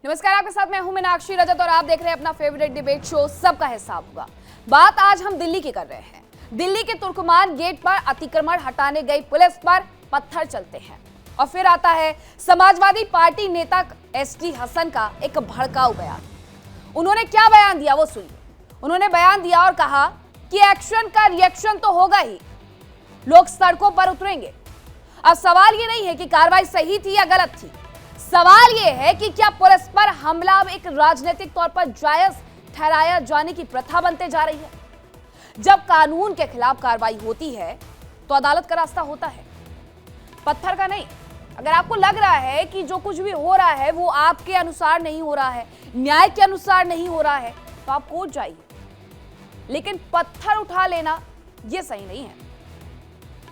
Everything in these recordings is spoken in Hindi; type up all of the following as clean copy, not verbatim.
नमस्कार, आपके साथ मैं हूं मीनाक्षी रजत और आप देख रहे हैं अपना फेवरेट डिबेट शो सबका हिसाब होगा। बात आज हम दिल्ली की कर रहे हैं। दिल्ली के तुर्कमान गेट पर अतिक्रमण हटाने गई पुलिस पर पत्थर चलते हैं और फिर आता है समाजवादी पार्टी नेता एसटी हसन का एक भड़काऊ बयान। उन्होंने क्या बयान दिया वो सुनिए। उन्होंने बयान दिया और कहा कि एक्शन का रिएक्शन तो होगा ही, लोग सड़कों पर उतरेंगे। अब सवाल ये नहीं है कि कार्रवाई सही थी या गलत थी, सवाल यह है कि क्या पुलिस पर हमला एक राजनीतिक तौर पर जायज ठहराया जाने की प्रथा बनते जा रही है। जब कानून के खिलाफ कार्रवाई होती है तो अदालत का रास्ता होता है, पत्थर का नहीं। अगर आपको लग रहा है कि जो कुछ भी हो रहा है वो आपके अनुसार नहीं हो रहा है, न्याय के अनुसार नहीं हो रहा है, तो आप कोर्ट जाइए, लेकिन पत्थर उठा लेना यह सही नहीं है।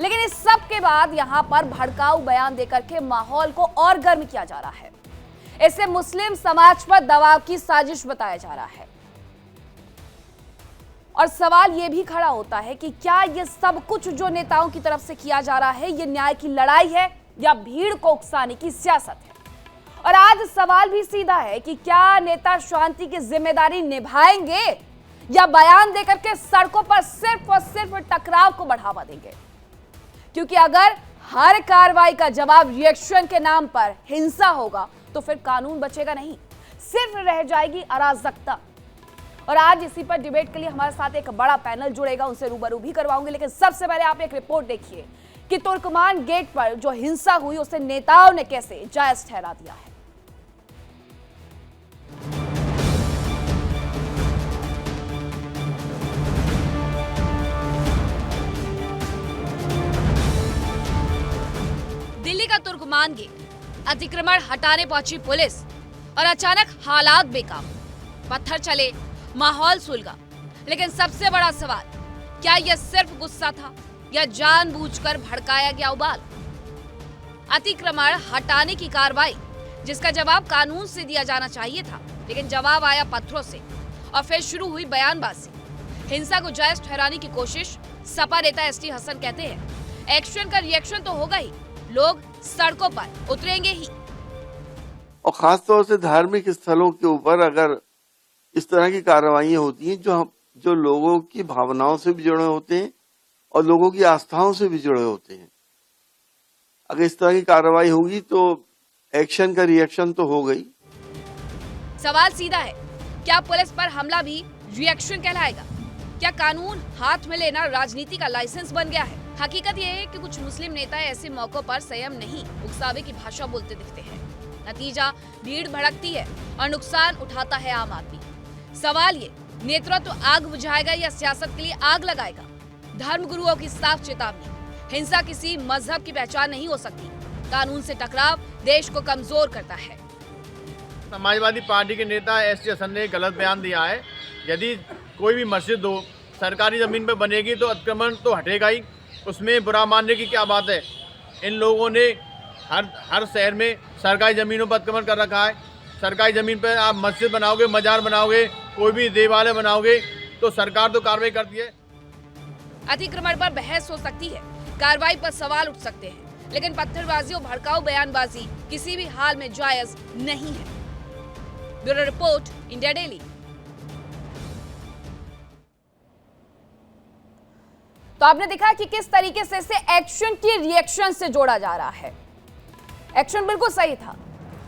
लेकिन इस सब के बाद यहां पर भड़काऊ बयान देकर के माहौल को और गर्म किया जा रहा है। इसे मुस्लिम समाज पर दबाव की साजिश बताया जा रहा है और सवाल यह भी खड़ा होता है कि क्या यह सब कुछ जो नेताओं की तरफ से किया जा रहा है, यह न्याय की लड़ाई है या भीड़ को उकसाने की सियासत है। और आज सवाल भी सीधा है कि क्या नेता शांति की जिम्मेदारी निभाएंगे या बयान देकर के सड़कों पर सिर्फ और सिर्फ टकराव को बढ़ावा देंगे। क्योंकि अगर हर कार्रवाई का जवाब रिएक्शन के नाम पर हिंसा होगा तो फिर कानून बचेगा नहीं, सिर्फ रह जाएगी अराजकता। और आज इसी पर डिबेट के लिए हमारे साथ एक बड़ा पैनल जुड़ेगा, उनसे रूबरू भी करवाऊंगे। लेकिन सबसे पहले आप एक रिपोर्ट देखिए कि तुर्कमान गेट पर जो हिंसा हुई उसे नेताओं ने कैसे जायज ठहरा दिया है। दिल्ली का तुर्कमान गेट, अतिक्रमण हटाने पहुंची पुलिस और अचानक हालात बेकाबू, पत्थर चले, माहौल सुलगा। लेकिन सबसे बड़ा सवाल, क्या यह सिर्फ गुस्सा था या जानबूझकर भड़काया गया उबाल। अतिक्रमण हटाने की कार्रवाई जिसका जवाब कानून से दिया जाना चाहिए था, लेकिन जवाब आया पत्थरों से और फिर शुरू हुई बयानबाजी। हिंसा को जायज ठहराने की कोशिश। सपा नेता एसटी हसन कहते हैं एक्शन का रिएक्शन तो होगा ही, लोग सड़कों पर उतरेंगे ही। और खासतौर से धार्मिक स्थलों के ऊपर अगर इस तरह की कार्रवाइयां होती हैं जो लोगों की भावनाओं से भी जुड़े होते हैं और लोगों की आस्थाओं से भी जुड़े होते हैं, अगर इस तरह की कार्रवाई होगी तो एक्शन का रिएक्शन तो हो गई। सवाल सीधा है, क्या पुलिस पर हमला भी रिएक्शन कहलाएगा? क्या कानून हाथ में लेना राजनीति का लाइसेंस बन गया है? हकीकत यह है कि कुछ मुस्लिम नेता ऐसे मौकों पर संयम नहीं, उकसावे की भाषा बोलते दिखते हैं। नतीजा भीड़ भड़कती है और नुकसान उठाता है आम आदमी। सवाल ये, नेतृत्व आग बुझाएगा या सियासत के लिए आग लगाएगा? धर्म गुरुओं की साफ चेतावनी, हिंसा किसी मजहब की पहचान नहीं हो सकती। कानून से टकराव देश को कमजोर करता है। समाजवादी पार्टी के नेता एसटी हसन ने गलत बयान दिया है। यदि कोई भी मस्जिद हो सरकारी जमीन पर बनेगी तो अतिक्रमण तो हटेगा ही, उसमें बुरा मानने की क्या बात है। इन लोगों ने हर शहर में सरकारी ज़मीनों पर अतिक्रमण कर रखा है। सरकारी ज़मीन पर आप मस्जिद बनाओगे, मजार बनाओगे, कोई भी देवालय बनाओगे तो सरकार तो कार्रवाई करती है। अतिक्रमण पर बहस हो सकती है, कार्रवाई पर सवाल उठ सकते हैं, लेकिन पत्थरबाजी और भड़काऊ बयानबाजी किसी भी हाल में जायज नहीं है। Bureau report, India daily. तो आपने देखा कि किस तरीके से इसे एक्शन की रिएक्शन से जोड़ा जा रहा है। एक्शन बिल्कुल सही था,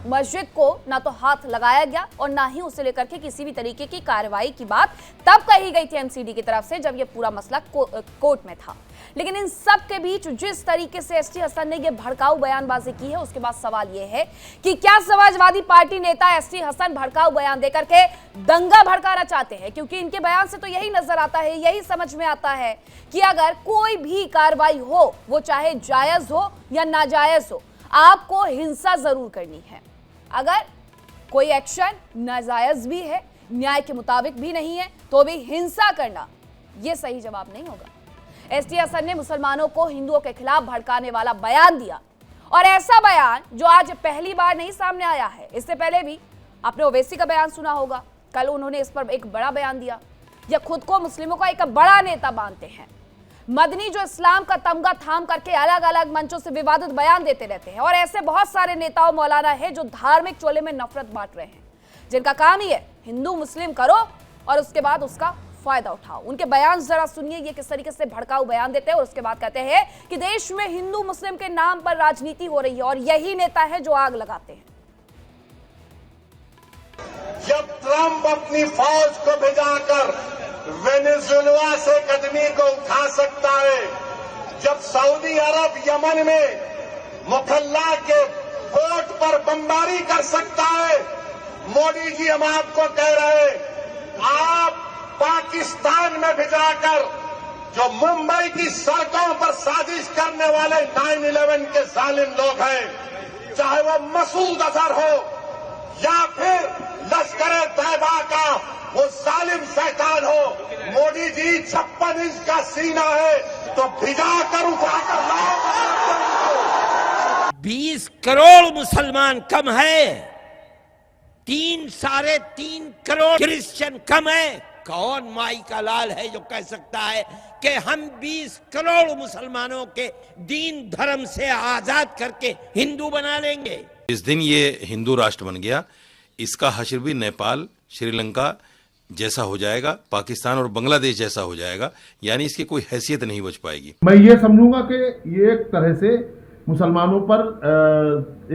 मस्जिद को ना तो हाथ लगाया गया और ना ही उसे लेकर के किसी भी तरीके की कार्रवाई की बात तब कही गई थी एमसीडी की तरफ से जब यह पूरा मसला कोर्ट में था। लेकिन इन सब के बीच जिस तरीके से एसटी हसन ने यह भड़काऊ बयानबाजी की है, उसके बाद सवाल यह है कि क्या समाजवादी पार्टी नेता एसटी हसन भड़काऊ बयान देकर के दंगा भड़काना चाहते हैं? क्योंकि इनके बयान से तो यही नजर आता है, यही समझ में आता है कि अगर कोई भी कार्रवाई हो, वो चाहे जायज हो या नाजायज हो, आपको हिंसा जरूर करनी है। अगर कोई एक्शन नाजायज भी है, न्याय के मुताबिक भी नहीं है, तो भी हिंसा करना यह सही जवाब नहीं होगा। एसटी हसन ने मुसलमानों को हिंदुओं के खिलाफ भड़काने वाला बयान दिया और ऐसा बयान जो आज पहली बार नहीं सामने आया है। इससे पहले भी आपने ओवैसी का बयान सुना होगा, कल उन्होंने इस पर एक बड़ा बयान दिया। यह खुद को मुस्लिमों का एक बड़ा नेता मानते हैं। मदनी जो इस्लाम का तमगा थाम करके अलग अलग मंचों से विवादित बयान देते रहते हैं और ऐसे बहुत सारे नेताओं मौलाना है जो धार्मिक चोले में नफरत बांट रहे हैं। जिनका काम ही है हिंदू मुस्लिम करो और उसके बाद उसका फायदा उठाओ। उनके बयान जरा सुनिए, ये किस तरीके से भड़काऊ बयान देते हैं और उसके बाद कहते हैं कि देश में हिंदू मुस्लिम के नाम पर राजनीति हो रही है और यही नेता है जो आग लगाते हैं। जब ट्रंप अपनी फौज को भिजाकर वेनेजुएला से कदमी को उठा सकता है, जब सऊदी अरब यमन में मुखल्ला के पोर्ट पर बमबारी कर सकता है, मोदी जी हम आपको कह रहे हैं, आप पाकिस्तान में भिजाकर जो मुंबई की सड़कों पर साजिश करने वाले 9/11 के जालिम लोग हैं, चाहे वो मसूद अजहर हो या फिर लश्कर तैयबा का वो जालिम शैतान हो, मोदी जी 56 इंच का सीना है तो भिजाकर उठाकर लाओ। 20 करोड़ मुसलमान कम है, 3-3.5 करोड़ क्रिश्चियन कम है। कौन माई का लाल है जो कह सकता है कि हम 20 करोड़ मुसलमानों के दीन धर्म से आजाद करके हिंदू बना लेंगे। इस दिन ये हिंदू राष्ट्र बन गया, इसका हश्र भी नेपाल, श्रीलंका जैसा हो जाएगा, पाकिस्तान और बांग्लादेश जैसा हो जाएगा, यानी इसकी कोई हैसियत नहीं बच पाएगी। मैं ये समझूंगा कि ये एक तरह से मुसलमानों पर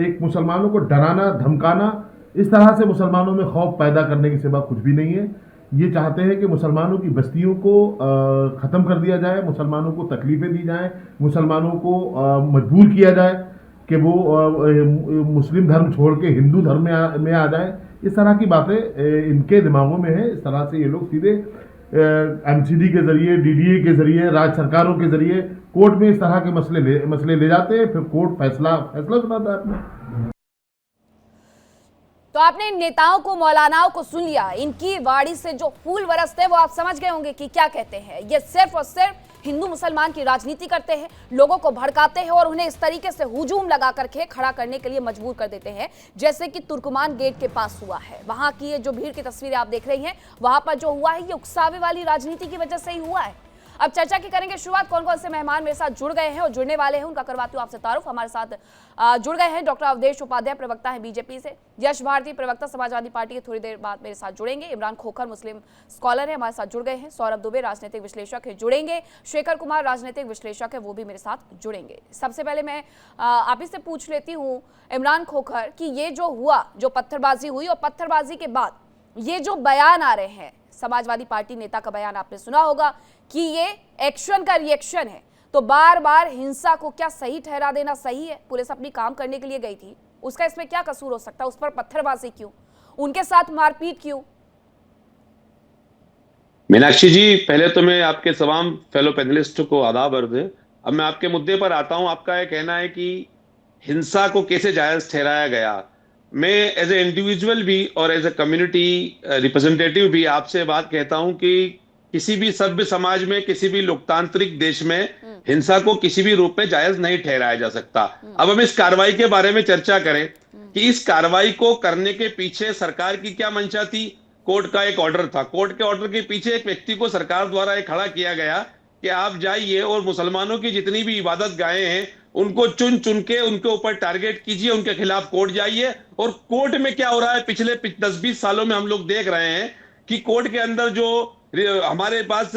एक मुसलमानों को डराना धमकाना, इस तरह से मुसलमानों में खौफ पैदा करने के सिवा कुछ भी नहीं है। ये चाहते हैं कि मुसलमानों की बस्तियों को ख़त्म कर दिया जाए, मुसलमानों को तकलीफ़ें दी जाएं, मुसलमानों को मजबूर किया जाए कि वो मुस्लिम धर्म छोड़ के हिंदू धर्म में आ जाए। इस तरह की बातें इनके दिमागों में है। इस तरह से ये लोग सीधे एमसीडी के जरिए, डीडीए के जरिए, राज्य सरकारों के जरिए कोर्ट में इस तरह के मसले ले जाते हैं, फिर कोर्ट फैसला सुनाता है अपना। तो आपने इन नेताओं को, मौलानाओं को सुन लिया। इनकी वाड़ी से जो फूल बरसते हैं वो आप समझ गए होंगे कि क्या कहते हैं। ये सिर्फ और सिर्फ हिंदू मुसलमान की राजनीति करते हैं, लोगों को भड़काते हैं और उन्हें इस तरीके से हुजूम लगा करके खड़ा करने के लिए मजबूर कर देते हैं, जैसे कि तुर्कमान गेट के पास हुआ है। वहां की ये जो भीड़ की तस्वीरें आप देख रही हैं, वहां पर जो हुआ है ये उकसावे वाली राजनीति की वजह से ही हुआ है। अब चर्चा की करेंगे शुरुआत। कौन कौन से मेहमान मेरे साथ जुड़ गए हैं और जुड़ने वाले हैं उनका करवाती हूँ आपसे तारुफ। हमारे साथ जुड़ गए हैं डॉक्टर अवधेश उपाध्याय, प्रवक्ता है बीजेपी से। यश भारती, प्रवक्ता समाजवादी पार्टी के, थोड़ी देर बाद मेरे साथ जुड़ेंगे। इमरान खोखर, मुस्लिम स्कॉलर है, हमारे साथ जुड़ गए हैं। सौरभ दुबे, राजनीतिक विश्लेषक है, जुड़ेंगे। शेखर कुमार, राजनीतिक विश्लेषक है, वो भी मेरे साथ जुड़ेंगे। सबसे पहले मैं आप ही से पूछ लेती हूँ इमरान खोखर कि ये जो हुआ, जो पत्थरबाजी हुई और पत्थरबाजी के बाद ये जो बयान आ रहे हैं, समाजवादी पार्टी नेता का बयान आपने सुना होगा कि ये एक्शन का रिएक्शन है, तो बार बार हिंसा को क्या सही ठहरा देना सही है? पुलिस अपनी काम करने के लिए गई थी, उसका इसमें क्या कसूर हो सकता है? उस पर पत्थरबाजी क्यों? उनके साथ मारपीट क्यों? मीनाक्षी जी, पहले तो मैं आपके तमाम फेलो पैनलिस्टों को आदाब अर्ज है। अब मैं आपके मुद्दे पर आता हूं। आपका यह कहना है कि हिंसा को कैसे जायज ठहराया गया। मैं एज ए इंडिविजुअल भी और एज ए कम्युनिटी रिप्रेजेंटेटिव भी आपसे बात कहता हूं कि किसी भी सभ्य समाज में, किसी भी लोकतांत्रिक देश में हिंसा को किसी भी रूप में जायज नहीं ठहराया जा सकता। अब हम इस कार्रवाई के बारे में चर्चा करें कि इस कार्रवाई को करने के पीछे सरकार की क्या मंशा थी। कोर्ट का एक ऑर्डर था, कोर्ट के ऑर्डर के पीछे एक व्यक्ति को सरकार द्वारा एक खड़ा किया गया कि आप जाइए और मुसलमानों की जितनी भी इबादत गाहें हैं उनको चुन चुन के उनके ऊपर टारगेट कीजिए, उनके खिलाफ कोर्ट जाइए। और कोर्ट में क्या हो रहा है, पिछले 10-20 सालों में हम लोग देख रहे हैं कि कोर्ट के अंदर जो हमारे पास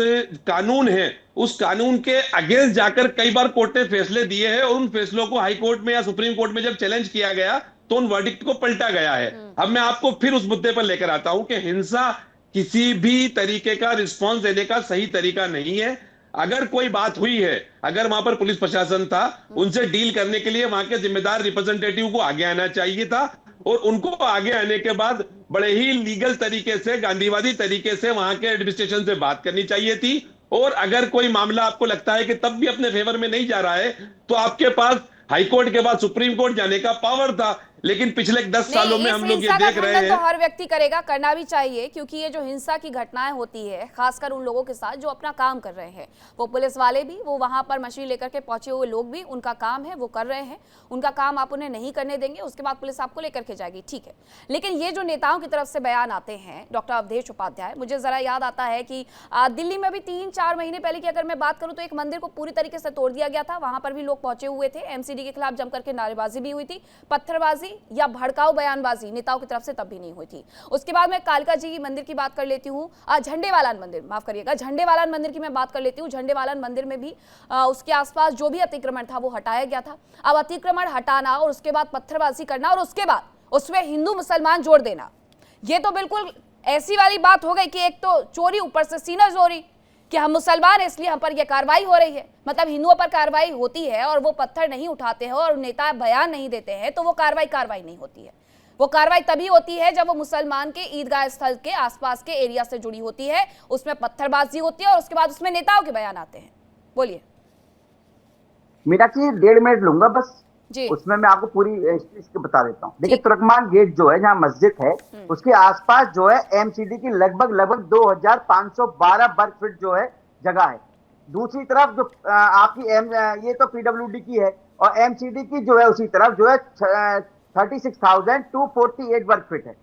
कानून है, उस कानून के अगेंस्ट जाकर कई बार कोर्ट ने फैसले दिए हैं और उन फैसलों को हाई कोर्ट में या सुप्रीम कोर्ट में जब चैलेंज किया गया तो उन वर्डिक्ट को पलटा गया है। अब मैं आपको फिर उस मुद्दे पर लेकर आता हूं कि हिंसा किसी भी तरीके का रिस्पॉन्स देने का सही तरीका नहीं है। अगर कोई बात हुई है, अगर वहां पर पुलिस प्रशासन था, उनसे डील करने के लिए वहां के जिम्मेदार रिप्रेजेंटेटिव को आगे आना चाहिए था और उनको आगे आने के बाद बड़े ही लीगल तरीके से, गांधीवादी तरीके से वहां के एडमिनिस्ट्रेशन से बात करनी चाहिए थी। और अगर कोई मामला आपको लगता है कि तब भी अपने फेवर में नहीं जा रहा है तो आपके पास हाईकोर्ट के बाद सुप्रीम कोर्ट जाने का पावर था। लेकिन पिछले 10 सालों में हम लोग ये देख रहे हैं, तो हर व्यक्ति करेगा, करना भी चाहिए, क्योंकि ये जो हिंसा की घटनाएं होती है खासकर उन लोगों के साथ जो अपना काम कर रहे हैं, वो पुलिस वाले भी, वो वहां पर मशीन लेकर के पहुंचे हुए लोग भी, उनका काम है, वो कर रहे हैं, उनका काम आप उन्हें नहीं करने देंगे, उसके बाद पुलिस आपको लेकर के जाएगी, ठीक है। लेकिन ये जो नेताओं की तरफ से बयान आते हैं, डॉक्टर अवधेश उपाध्याय, मुझे जरा याद आता है कि दिल्ली में भी 3-4 महीने पहले की अगर मैं बात करूं तो एक मंदिर को पूरी तरीके से तोड़ दिया गया था, वहां पर भी लोग पहुंचे हुए थे, एमसीडी के खिलाफ जमकर के नारेबाजी भी हुई थी, पत्थरबाजी हुई या भड़काऊ बयानबाजी नेताओं की तरफ से तब भी नहीं हुई थी। उसके बाद मैं कालका जी मंदिर की बात कर लेती हूँ, झंडेवालान मंदिर, माफ करिएगा, झंडेवालान मंदिर की मैं बात कर लेती हूँ। झंडेवालान मंदिर में भी उसके आसपास जो भी अतिक्रमण था वो हटाया गया था। अब अतिक्रमण हटाना और उसके बाद पत्थरबाजी करना और उसके बाद उसमें हिंदू मुसलमान जोड़ देना, ये तो बिल्कुल ऐसी वाली बात हो गई कि एक तो चोरी ऊपर से सीना चोरी कि हम मुसलमान हैं इसलिए हम पर यह कार्रवाई हो रही है। मतलब हिंदुओं पर कार्रवाई होती है और वो पत्थर नहीं उठाते हैं और नेता बयान नहीं देते हैं तो वो कार्रवाई नहीं होती है। वो कार्रवाई तभी होती है जब वो मुसलमान के ईदगाह स्थल के आसपास के एरिया से जुड़ी होती है, उसमें पत्थरबाजी होती है और उसके बाद उसमें नेताओं के बयान आते हैं। बोलिए। मीनाक्षी 1.5 मिनट लूंगा बस जी। उसमें मैं आपको पूरी हिस्ट्री बता देता हूँ। देखिए तुर्कमान गेट जो है जहाँ मस्जिद है उसके आसपास जो है एमसीडी की लगभग 2512 वर्ग फीट जो है जगह है। दूसरी तरफ जो आपकी ये तो पीडब्ल्यूडी की है और एमसीडी की जो है उसी तरफ जो है 36,248 वर्ग फीट है।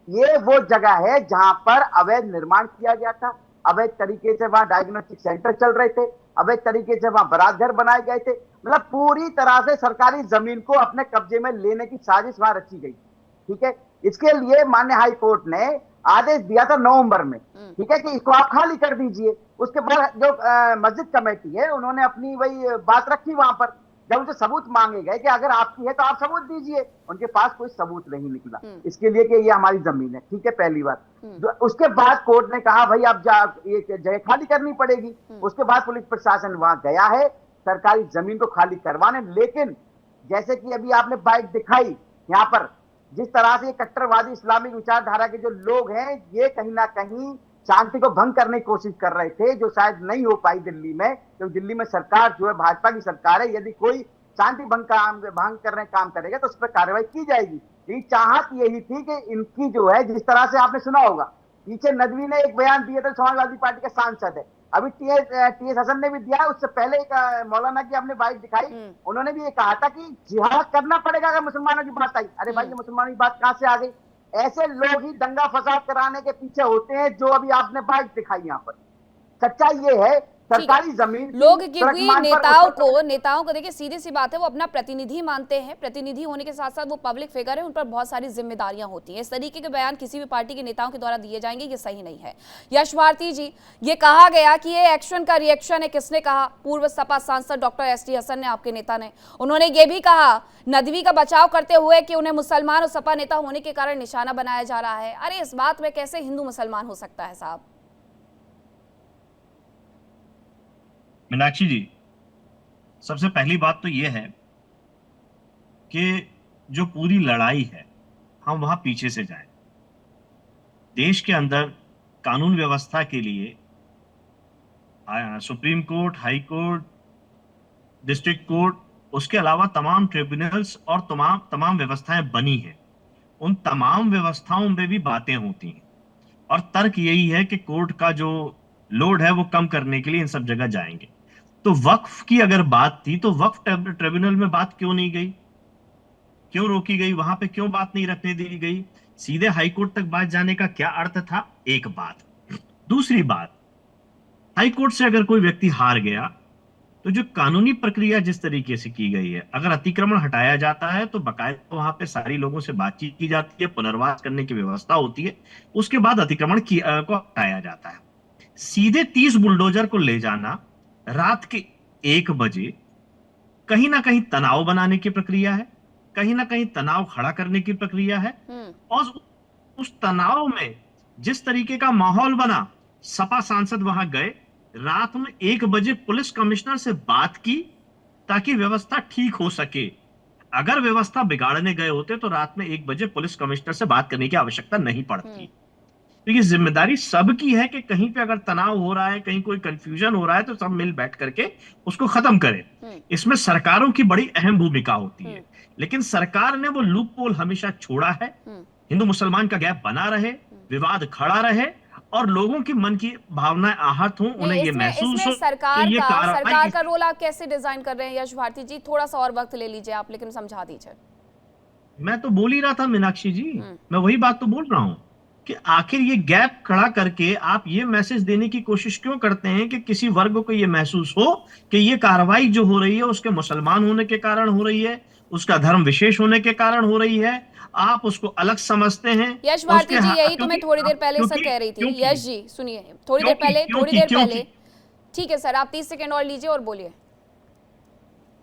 ये वो जगह है जहां पर अवैध निर्माण किया गया था, अवैध तरीके से वहां डायग्नोस्टिक सेंटर चल रहे थे, अवैध तरीके से वहां बारात घर बनाए गए थे। मतलब पूरी तरह से सरकारी जमीन को अपने कब्जे में लेने की साजिश वहां रची गई। ठीक है, इसके लिए माननीय हाई कोर्ट ने आदेश दिया था नवंबर में, ठीक है, कि इसको आप खाली कर दीजिए। उसके बाद जो मस्जिद कमेटी है उन्होंने अपनी वही बात रखी वहां पर। जब उनसे सबूत मांगे गए कि अगर आपकी है तो आप सबूत दीजिए, उनके पास कोई सबूत नहीं निकला इसके लिए कि ये हमारी जमीन है। ठीक है, पहली बात। उसके बाद कोर्ट ने कहा भाई अब ये जगह खाली करनी पड़ेगी। उसके बाद पुलिस प्रशासन वहां गया है सरकारी जमीन को खाली करवाने। लेकिन जैसे कि अभी आपने बाइट दिखाई यहाँ पर, जिस तरह से कट्टरवादी इस्लामिक विचारधारा के जो लोग हैं ये कहीं ना कहीं शांति को भंग करने की कोशिश कर रहे थे, जो शायद नहीं हो पाई दिल्ली में, क्योंकि दिल्ली में सरकार जो है भाजपा की सरकार है। यदि कोई शांति भंग करने काम करेगा तो उस पर कार्रवाई की जाएगी। ये चाहत यही थी कि इनकी जो है, जिस तरह से आपने सुना होगा पीछे नदवी ने एक बयान दिया था, समाजवादी पार्टी के सांसद है, अभी टीएस हसन ने भी दिया है। उससे पहले एक मौलाना की हमने बाइट दिखाई, उन्होंने भी ये कहा था कि जिहाद करना पड़ेगा अगर मुसलमानों की बात आई। अरे भाई ये मुसलमानों की बात कहां से आ गई? ऐसे लोग ही दंगा फसाद कराने के पीछे होते हैं जो अभी आपने बाइट दिखाई यहाँ पर। सच्चाई ये है सरकारी जमीन लोग क्योंकि नेताओं को देखिए सीधी सी बात है, वो अपना प्रतिनिधि मानते हैं। प्रतिनिधि होने के साथ साथ वो पब्लिक फिगर है, उन पर बहुत सारी जिम्मेदारियां होती हैं। इस तरीके के बयान किसी भी पार्टी के नेताओं के द्वारा दिए जाएंगे ये सही नहीं है। यश भारती जी, ये कहा गया कि ये एक्शन का रिएक्शन है, किसने कहा? पूर्व सपा सांसद डॉक्टर एसटी हसन ने, आपके नेता ने। उन्होंने ये भी कहा नदवी का बचाव करते हुए कि उन्हें मुसलमान और सपा नेता होने के कारण निशाना बनाया जा रहा है। अरे इस बात में कैसे हिंदू मुसलमान हो सकता है साहब? मीनाक्षी जी, सबसे पहली बात तो यह है कि जो पूरी लड़ाई है हम वहां पीछे से जाएं। देश के अंदर कानून व्यवस्था के लिए supreme court, high court, district court, उसके अलावा तमाम ट्रिब्यूनल्स और तमाम व्यवस्थाएं बनी हैं। उन तमाम व्यवस्थाओं में भी बातें होती हैं और तर्क यही है कि कोर्ट का जो लोड है वो कम करने के लिए इन सब जगह जाएंगे। तो वक्फ की अगर बात थी तो वक्फ ट्रिब्यूनल में बात क्यों नहीं गई, क्यों रोकी गई? वहां पे क्यों बात नहीं रखने दी गई? सीधे हाई कोर्ट तक बात जाने का क्या अर्थ था? एक बात। दूसरी बात, हाई कोर्ट से अगर कोई व्यक्ति हार गया तो जो कानूनी प्रक्रिया जिस तरीके से की गई है, अगर अतिक्रमण हटाया जाता है तो बाकायदा वहां पे सारी लोगों से बातचीत की जाती है, पुनर्वास करने की व्यवस्था होती है, उसके बाद अतिक्रमण को हटाया जाता है। सीधे 30 बुलडोजर को ले जाना रात के 1 बजे कहीं ना कहीं तनाव बनाने की प्रक्रिया है, कहीं ना कहीं तनाव खड़ा करने की प्रक्रिया है। और उस तनाव में जिस तरीके का माहौल बना, सपा सांसद वहां गए, रात में 1 बजे पुलिस कमिश्नर से बात की ताकि व्यवस्था ठीक हो सके। अगर व्यवस्था बिगाड़ने गए होते तो रात में 1 बजे पुलिस कमिश्नर से बात करने की आवश्यकता नहीं पड़ती। तो ये जिम्मेदारी सबकी है कि कहीं पे अगर तनाव हो रहा है, कहीं कोई कंफ्यूजन हो रहा है तो सब मिल बैठ करके उसको खत्म करें। इसमें सरकारों की बड़ी अहम भूमिका होती है, लेकिन सरकार ने वो लूप पोल हमेशा छोड़ा है। हिंदू मुसलमान का गैप बना रहे, विवाद खड़ा रहे और लोगों की मन की भावनाएं आहत हों, उन्हें ये महसूस हो। सरकार का रोल आप कैसे डिजाइन कर रहे हैं यश भारती जी? थोड़ा सा और वक्त ले लीजिए आप, लेकिन समझा दीजिए। मैं तो बोल ही रहा था मीनाक्षी जी, मैं वही बात तो बोल रहा हूं कि आखिर ये गैप खड़ा करके आप ये मैसेज देने की कोशिश क्यों करते हैं कि किसी वर्ग को ये महसूस हो कि ये कार्रवाई जो हो रही है उसके मुसलमान होने के कारण हो रही है, उसका धर्म विशेष होने के कारण हो रही है, आप उसको अलग समझते हैं। यश भारती उसके जी, यही तो मैं थोड़ी देर पहले सर क्योंकि- कह रही थी। क्योंकि- यश जी सुनिए, थोड़ी देर पहले क्योंकि- ठीक है सर, आप 30 सेकंड और लीजिए और बोलिए।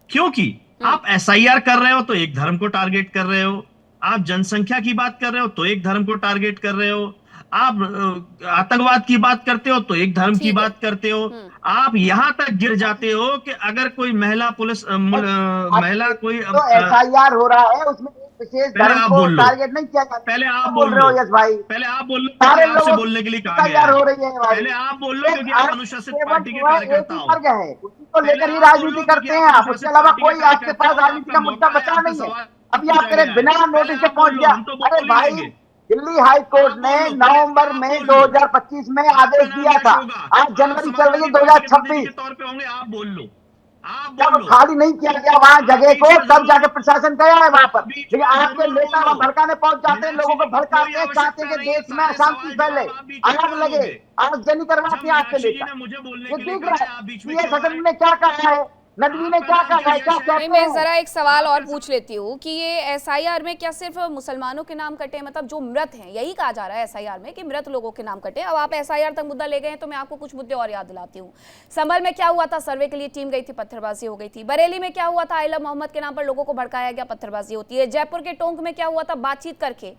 क्योंकि आप एसआईआर कर रहे हो तो एक धर्म को टारगेट कर रहे हो, आप जनसंख्या की बात कर रहे हो तो एक धर्म को टारगेट कर रहे हो, आप आतंकवाद की बात करते हो तो एक धर्म की बात करते हो, आप यहां तक गिर जाते हो कि अगर कोई महिला पुलिस महिला कोई तो एफआईआर हो रहा है उसमें विशेष धर्म को टारगेट नहीं किया जाता। पहले आप बोल रहे हो यश भाई, पहले आप बोल लो, सारे आपसे लोग बोलने के लिए कहा गया एफआईआर हो है। रही है भाई। पहले आप बोल लो क्योंकि आप अनुशासित पार्टी के एक कार्यकर्ता ही हो। वर्ग है, उसी को लेकर ही राजनीति करते हैं आप, उसके अलावा कोई आपके पास राजनीति का मुद्दा बचा नहीं है। अभी आप कह रहे बिना नोटिस के पहुंच गया। अरे भाई, दिल्ली हाई कोर्ट ने नवंबर में 2025 में आदेश दिया था, आज जनवरी चल रही है 2026। तौर पे होंगे, आप बोल लो, आप जब बोल लो। खाली नहीं किया गया वहां जगह को, तब जाके प्रशासन गया है वहां पर। लेकिन आपके नेता वहां भड़काने पहुंच जाते हैं, लोगों को भड़काते हैं, चाहते हैं कि देश में अशांति फैले, आग लगे, आगजनी करवाते हैं आपके नेता। ये दिख रहा है ये सदन ने क्या कहा है, नदवी ने क्या कहा है, क्या कहते मैं हैं। जरा एक सवाल और पूछ लेती हूँ कि ये एसआईआर में क्या सिर्फ मुसलमानों के नाम कटे, मतलब जो मृत हैं, यही कहा जा रहा है एसआईआर में कि मृत लोगों के नाम कटे। अब आप एसआईआर तक मुद्दा ले गए हैं तो मैं आपको कुछ मुद्दे और याद दिलाती हूँ। संभल में क्या हुआ था, सर्वे के लिए टीम गई थी, पत्थरबाजी हो गई थी। बरेली में क्या हुआ था, आइला मोहम्मद के नाम पर लोगों को भड़काया गया, पत्थरबाजी होती है। जयपुर के टोंक में क्या हुआ था, बातचीत करके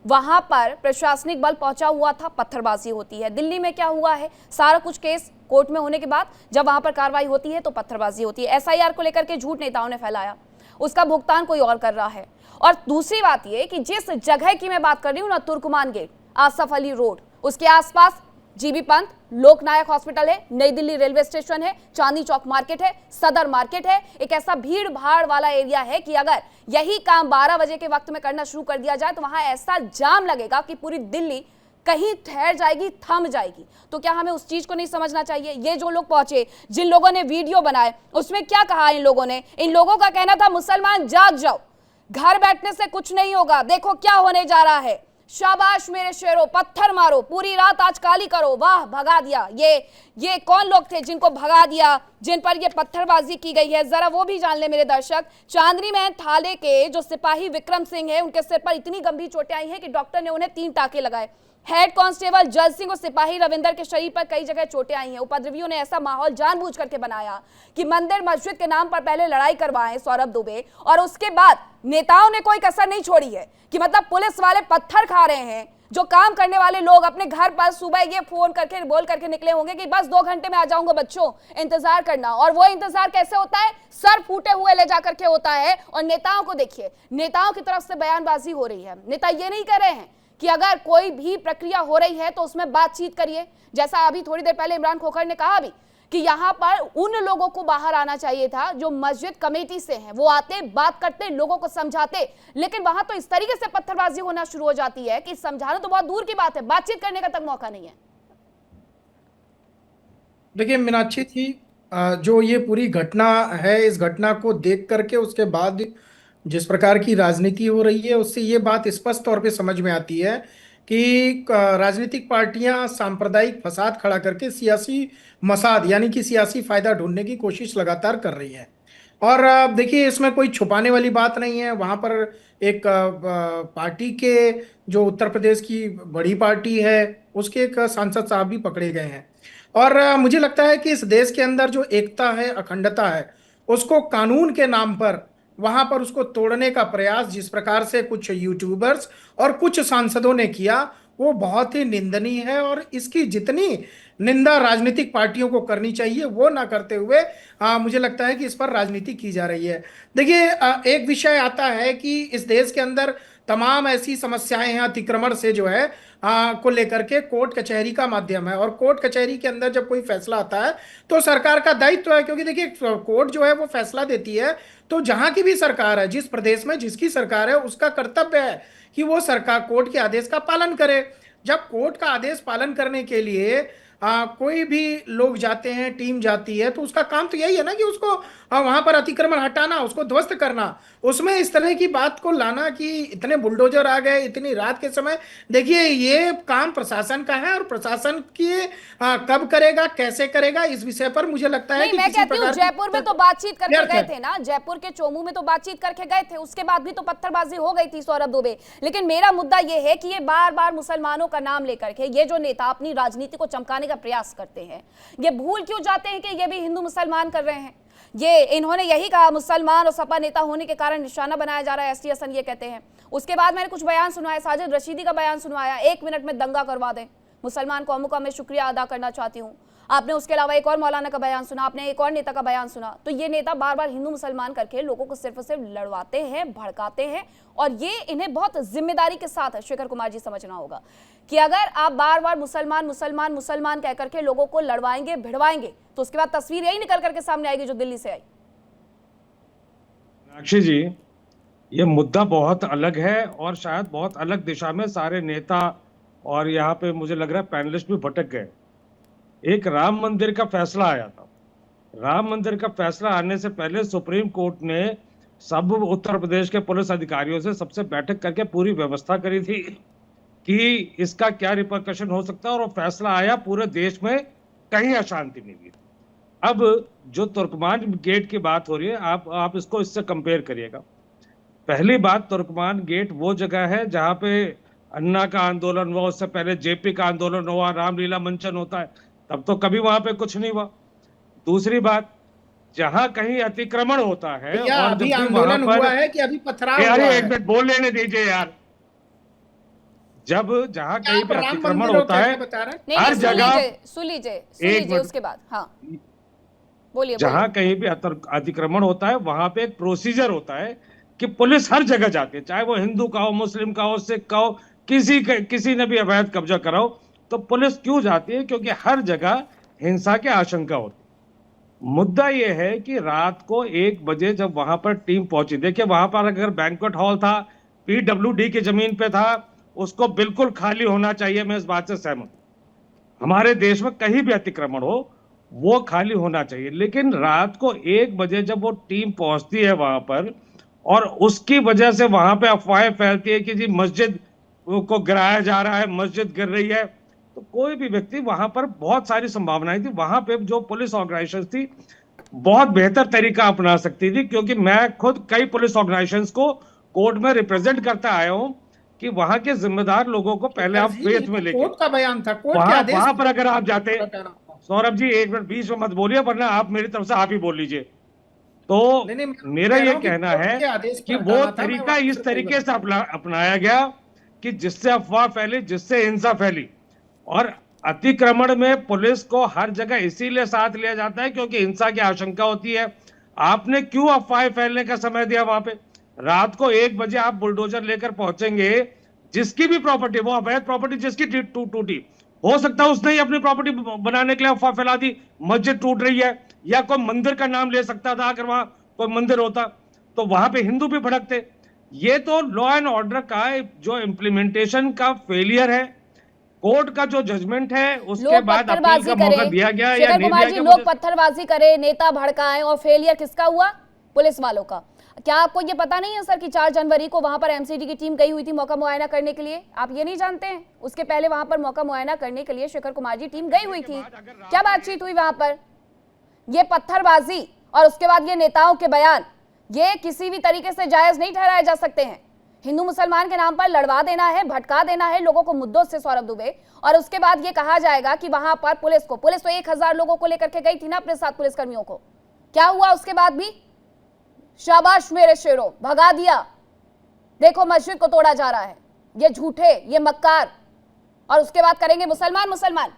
वहां पर प्रशासनिक बल पहुंचा हुआ था, पत्थरबाजी होती है। दिल्ली में क्या हुआ है, सारा कुछ केस कोर्ट में होने के बाद जब वहां पर कार्रवाई होती है तो पत्थरबाजी होती है। एसआईआर को लेकर के झूठ नेताओं ने फैलाया, उसका भुगतान कोई और कर रहा है। और दूसरी बात यह कि जिस जगह की मैं बात कर रही हूँ ना, तुर्कमान गेट, आसफ अली रोड, उसके आसपास जीबी पंत, लोकनायक हॉस्पिटल है, नई दिल्ली रेलवे स्टेशन है, चांदनी चौक मार्केट है, सदर मार्केट है, एक ऐसा भीड़ भाड़ वाला एरिया है कि अगर यही काम 12 बजे के वक्त में करना शुरू कर दिया जाए तो वहां ऐसा जाम लगेगा कि पूरी दिल्ली कहीं ठहर जाएगी, थम जाएगी। तो क्या हमें उस चीज को नहीं समझना चाहिए? ये जो लोग पहुंचे, जिन लोगों ने वीडियो बनाए, उसमें क्या कहा इन लोगों ने? इन लोगों का कहना था मुसलमान जाग जाओ, घर बैठने से कुछ नहीं होगा, देखो क्या होने जा रहा है, शाबाश मेरे शेरों, पत्थर मारो, पूरी रात आज काली करो, वाह भगा दिया। ये कौन लोग थे जिनको भगा दिया, जिन पर ये पत्थरबाजी की गई है, जरा वो भी जान ले मेरे दर्शक। चांदनी में थाने के जो सिपाही विक्रम सिंह है, उनके सिर पर इतनी गंभीर चोटें आई हैं कि डॉक्टर ने उन्हें 3 टाके लगाए। हेड कांस्टेबल जल सिंह और सिपाही रविंदर के शरीर पर कई जगह चोटें आई हैं। उपद्रवियों ने ऐसा माहौल जानबूझ करके बनाया कि मंदिर मस्जिद के नाम पर पहले लड़ाई करवाएं सौरभ दुबे, और उसके बाद नेताओं ने कोई कसर नहीं छोड़ी है कि मतलब पुलिस वाले पत्थर खा रहे हैं। जो काम करने वाले लोग अपने घर पर सुबह ये फोन करके बोल करके निकले होंगे कि बस 2 घंटे में आ जाऊंगा बच्चों, इंतजार करना। और वो इंतजार कैसे होता है, सर फूटे हुए ले जा करके होता है। और नेताओं को देखिए, नेताओं की तरफ से बयानबाजी हो रही है। नेता ये नहीं कह रहे हैं कि अगर कोई भी प्रक्रिया हो रही है तो उसमें बातचीत करिए, जैसा अभी थोड़ी देर पहले इमरान खोखर ने कहा भी कि यहां पर उन लोगों को बाहर आना चाहिए था जो मस्जिद कमेटी से हैं, वो आते, बात करते, लोगों को समझाते। लेकिन वहां तो इस तरीके से पत्थरबाजी होना शुरू हो जाती है कि समझाना तो बहुत दूर की बात है, बातचीत करने का तक मौका नहीं है। देखिए मीनाक्षी जी, जो ये पूरी घटना है, इस घटना को देख करके उसके बाद जिस प्रकार की राजनीति हो रही है, उससे ये बात स्पष्ट तौर पे समझ में आती है कि राजनीतिक पार्टियां सांप्रदायिक फसाद खड़ा करके सियासी मसाद यानी कि सियासी फायदा ढूंढने की कोशिश लगातार कर रही है। और देखिए इसमें कोई छुपाने वाली बात नहीं है। वहाँ पर एक पार्टी के, जो उत्तर प्रदेश की बड़ी पार्टी है, उसके एक सांसद साहब भी पकड़े गए हैं। और मुझे लगता है कि इस देश के अंदर जो एकता है, अखंडता है, उसको कानून के नाम पर वहां पर उसको तोड़ने का प्रयास जिस प्रकार से कुछ यूट्यूबर्स और कुछ सांसदों ने किया, वो बहुत ही निंदनीय है। और इसकी जितनी निंदा राजनीतिक पार्टियों को करनी चाहिए वो ना करते हुए मुझे लगता है कि इस पर राजनीति की जा रही है। देखिए एक विषय आता है कि इस देश के अंदर तमाम ऐसी समस्याएं हैं अतिक्रमण से जो है को लेकर के कोर्ट कचहरी का माध्यम है। और कोर्ट कचहरी के अंदर जब कोई फैसला आता है तो सरकार का दायित्व है, क्योंकि देखिए कोर्ट जो है वो फैसला देती है, तो जहां की भी सरकार है, जिस प्रदेश में जिसकी सरकार है, उसका कर्तव्य है कि वो सरकार कोर्ट के आदेश का पालन करे। जब कोर्ट का आदेश पालन करने के लिए कोई भी लोग जाते हैं, टीम जाती है, तो उसका काम तो यही है ना कि उसको वहां पर अतिक्रमण हटाना, उसको ध्वस्त करना। उसमें इस तरह की बात को लाना कि इतने बुलडोजर आ गए इतनी रात के समय, देखिए ये काम प्रशासन का है और प्रशासन की कब करेगा, कैसे करेगा, इस विषय पर मुझे लगता है नहीं, कि मैं किसी कहती हूँ प्रकार जयपुर में तो बातचीत करके व्यर्थ गए है। थे ना, जयपुर के चोमू में तो बातचीत करके गए थे, उसके बाद भी तो पत्थरबाजी हो गई थी सौरभ दुबे। लेकिन मेरा मुद्दा ये है कि ये बार बार मुसलमानों का नाम लेकर के ये जो नेता अपनी राजनीति को चमकाने का प्रयास करते हैं, ये भूल क्यों जाते हैं कि ये भी हिंदू मुसलमान कर रहे हैं। ये इन्होंने यही कहा, मुसलमान और सपा नेता होने के कारण निशाना बनाया जा रहा है, एसटी हसन ये कहते हैं। उसके बाद मैंने कुछ बयान सुनाया, साजिद रशीदी का बयान सुनवाया, 1 मिनट में दंगा करवा दें मुसलमान कौमों का मैं शुक्रिया अदा करना चाहती हूँ। आपने उसके अलावा एक और मौलाना का बयान सुना, आपने एक और नेता का बयान सुना। तो ये नेता बार बार हिंदू मुसलमान करके लोगों को सिर्फ और सिर्फ लड़वाते हैं, भड़काते हैं, और ये इन्हें बहुत जिम्मेदारी के साथ शेखर कुमार जी समझना होगा कि अगर आप बार बार मुसलमान मुसलमान मुसलमान कह करके लोगों को लड़वाएंगे, भिड़वाएंगे, तो उसके बाद तस्वीर यही निकल करके सामने आएगी जो दिल्ली से आई। मीनाक्षी जी, ये मुद्दा बहुत अलग है और शायद बहुत अलग दिशा में सारे नेता और यहाँ पे मुझे लग रहा है पैनलिस्ट भी भटक गए। एक राम मंदिर का फैसला आया था। राम मंदिर का फैसला आने से पहले सुप्रीम कोर्ट ने सब उत्तर प्रदेश के पुलिस अधिकारियों से सबसे बैठक करके पूरी व्यवस्था करी थी कि इसका क्या रिपरकशन हो सकता है, और वो फैसला आया, पूरे देश में कहीं अशांति नहीं हुई। अब जो तुर्कमान गेट की बात हो रही है, आप इसको इससे कंपेयर करिएगा। पहली बात, तुर्कमान गेट वो जगह है जहां पे अन्ना का आंदोलन हुआ, उससे पहले जेपी का आंदोलन हुआ, रामलीला मंचन होता है, तब तो कभी वहां पे कुछ नहीं हुआ। दूसरी बात, जहां कहीं अतिक्रमण होता है भैया, और अभी जब भी आंदोलन वहां हुआ पर, है कि अभी पथराव अरे हुआ एक है? मिनट बोल लेने दीजिए यार। जब जहां कहीं आप पे राम अतिक्रमण मंदिर होता है, बता रहे हैं? नहीं, हर सुन जगह, लीजिए, सुन लीजिए उसके बाद। हाँ बोलिए। जहां कहीं भी अतिक्रमण होता है वहां पे एक प्रोसीजर होता है कि पुलिस हर जगह जाती है, चाहे वो हिंदू का हो, मुस्लिम का हो, सिख का हो, किसी ने भी अवैध कब्जा कराओ, तो पुलिस क्यों जाती है? क्योंकि हर जगह हिंसा की आशंका होती है। मुद्दा यह है कि रात को 1 बजे जब वहां पर टीम पहुंची, देखिए वहां पर अगर बैंक्वेट हॉल था, पीडब्ल्यूडी की जमीन पे था, उसको बिल्कुल खाली होना चाहिए, मैं इस बात से सहमत हूं। हमारे देश में कहीं भी अतिक्रमण हो वो खाली होना चाहिए, लेकिन रात को 1 बजे जब वो टीम पहुंचती है वहां पर और उसकी वजह से वहां पे अफवाहें फैलती है कि जी मस्जिद को गिराया जा रहा है, मस्जिद गिर रही है, तो कोई भी व्यक्ति, वहां पर बहुत सारी संभावनाएं थी, वहां पे जो पुलिस ऑर्गेनाइजेशन थी बहुत बेहतर तरीका अपना सकती थी, क्योंकि मैं खुद कई पुलिस ऑर्गेनाइजेशंस को कोर्ट में रिप्रेजेंट करता आया हूं कि वहां के जिम्मेदार लोगों को पहले आप फेथ में लेके, कोर्ट का बयान था, कोर्ट के आदेश वहां पर अगर आप जाते, सौरभ जी 1 मिनट बीच में मत बोलिए, वरना आप मेरी तरफ से आप ही बोल लीजिए। तो मेरा ये कहना है कि वो तरीका इस तरीके से अपनाया गया कि जिससे अफवाह फैली, जिससे हिंसा फैली, और अतिक्रमण में पुलिस को हर जगह इसीलिए साथ लिया जाता है क्योंकि हिंसा की आशंका होती है। आपने क्यों अफवाह फैलने का समय दिया? वहां पे रात को 1 बजे आप बुलडोजर लेकर पहुंचेंगे, जिसकी भी प्रॉपर्टी, वो अवैध प्रॉपर्टी जिसकी टूटी, हो सकता है उसने ही अपनी प्रॉपर्टी बनाने के लिए अफवाह फैला दी, मस्जिद टूट रही है, या कोई मंदिर का नाम ले सकता था, अगर वहां कोई मंदिर होता तो वहां पे हिंदू भी भड़कते। ये तो लॉ एंड ऑर्डर का जो इम्प्लीमेंटेशन का फेलियर है, कोर्ट का जो जजमेंट है उसके बाद अपील का मौका दिया गया या नहीं दिया गया। लोग पत्थरबाजी करे, नेता भड़काएं, और फेलियर किसका हुआ? पुलिस वालों का। क्या आपको ये पता नहीं है सर कि 4 जनवरी को वहां पर एमसीडी की टीम गई हुई थी मौका मुआयना करने के लिए? आप ये नहीं जानते हैं? उसके पहले वहां पर मौका मुआयना करने के लिए शेखर कुमार जी टीम गई हुई थी। क्या बातचीत हुई वहां पर? ये पत्थरबाजी और उसके बाद ये नेताओं के बयान, ये किसी भी तरीके से जायज नहीं ठहराए जा सकते हैं। हिंदू मुसलमान के नाम पर लड़वा देना है, भटका देना है लोगों को मुद्दों से, सौरभ दुबे, और उसके बाद ये कहा जाएगा कि वहां पर पुलिस तो 1000 लोगों को लेकर के गई थी ना अपने साथ, पुलिसकर्मियों को। क्या हुआ उसके बाद भी? शाबाश मेरे शेरों, भगा दिया। देखो मस्जिद को तोड़ा जा रहा है, ये झूठे, ये मक्कार, और उसके बाद करेंगे मुसलमान मुसलमान।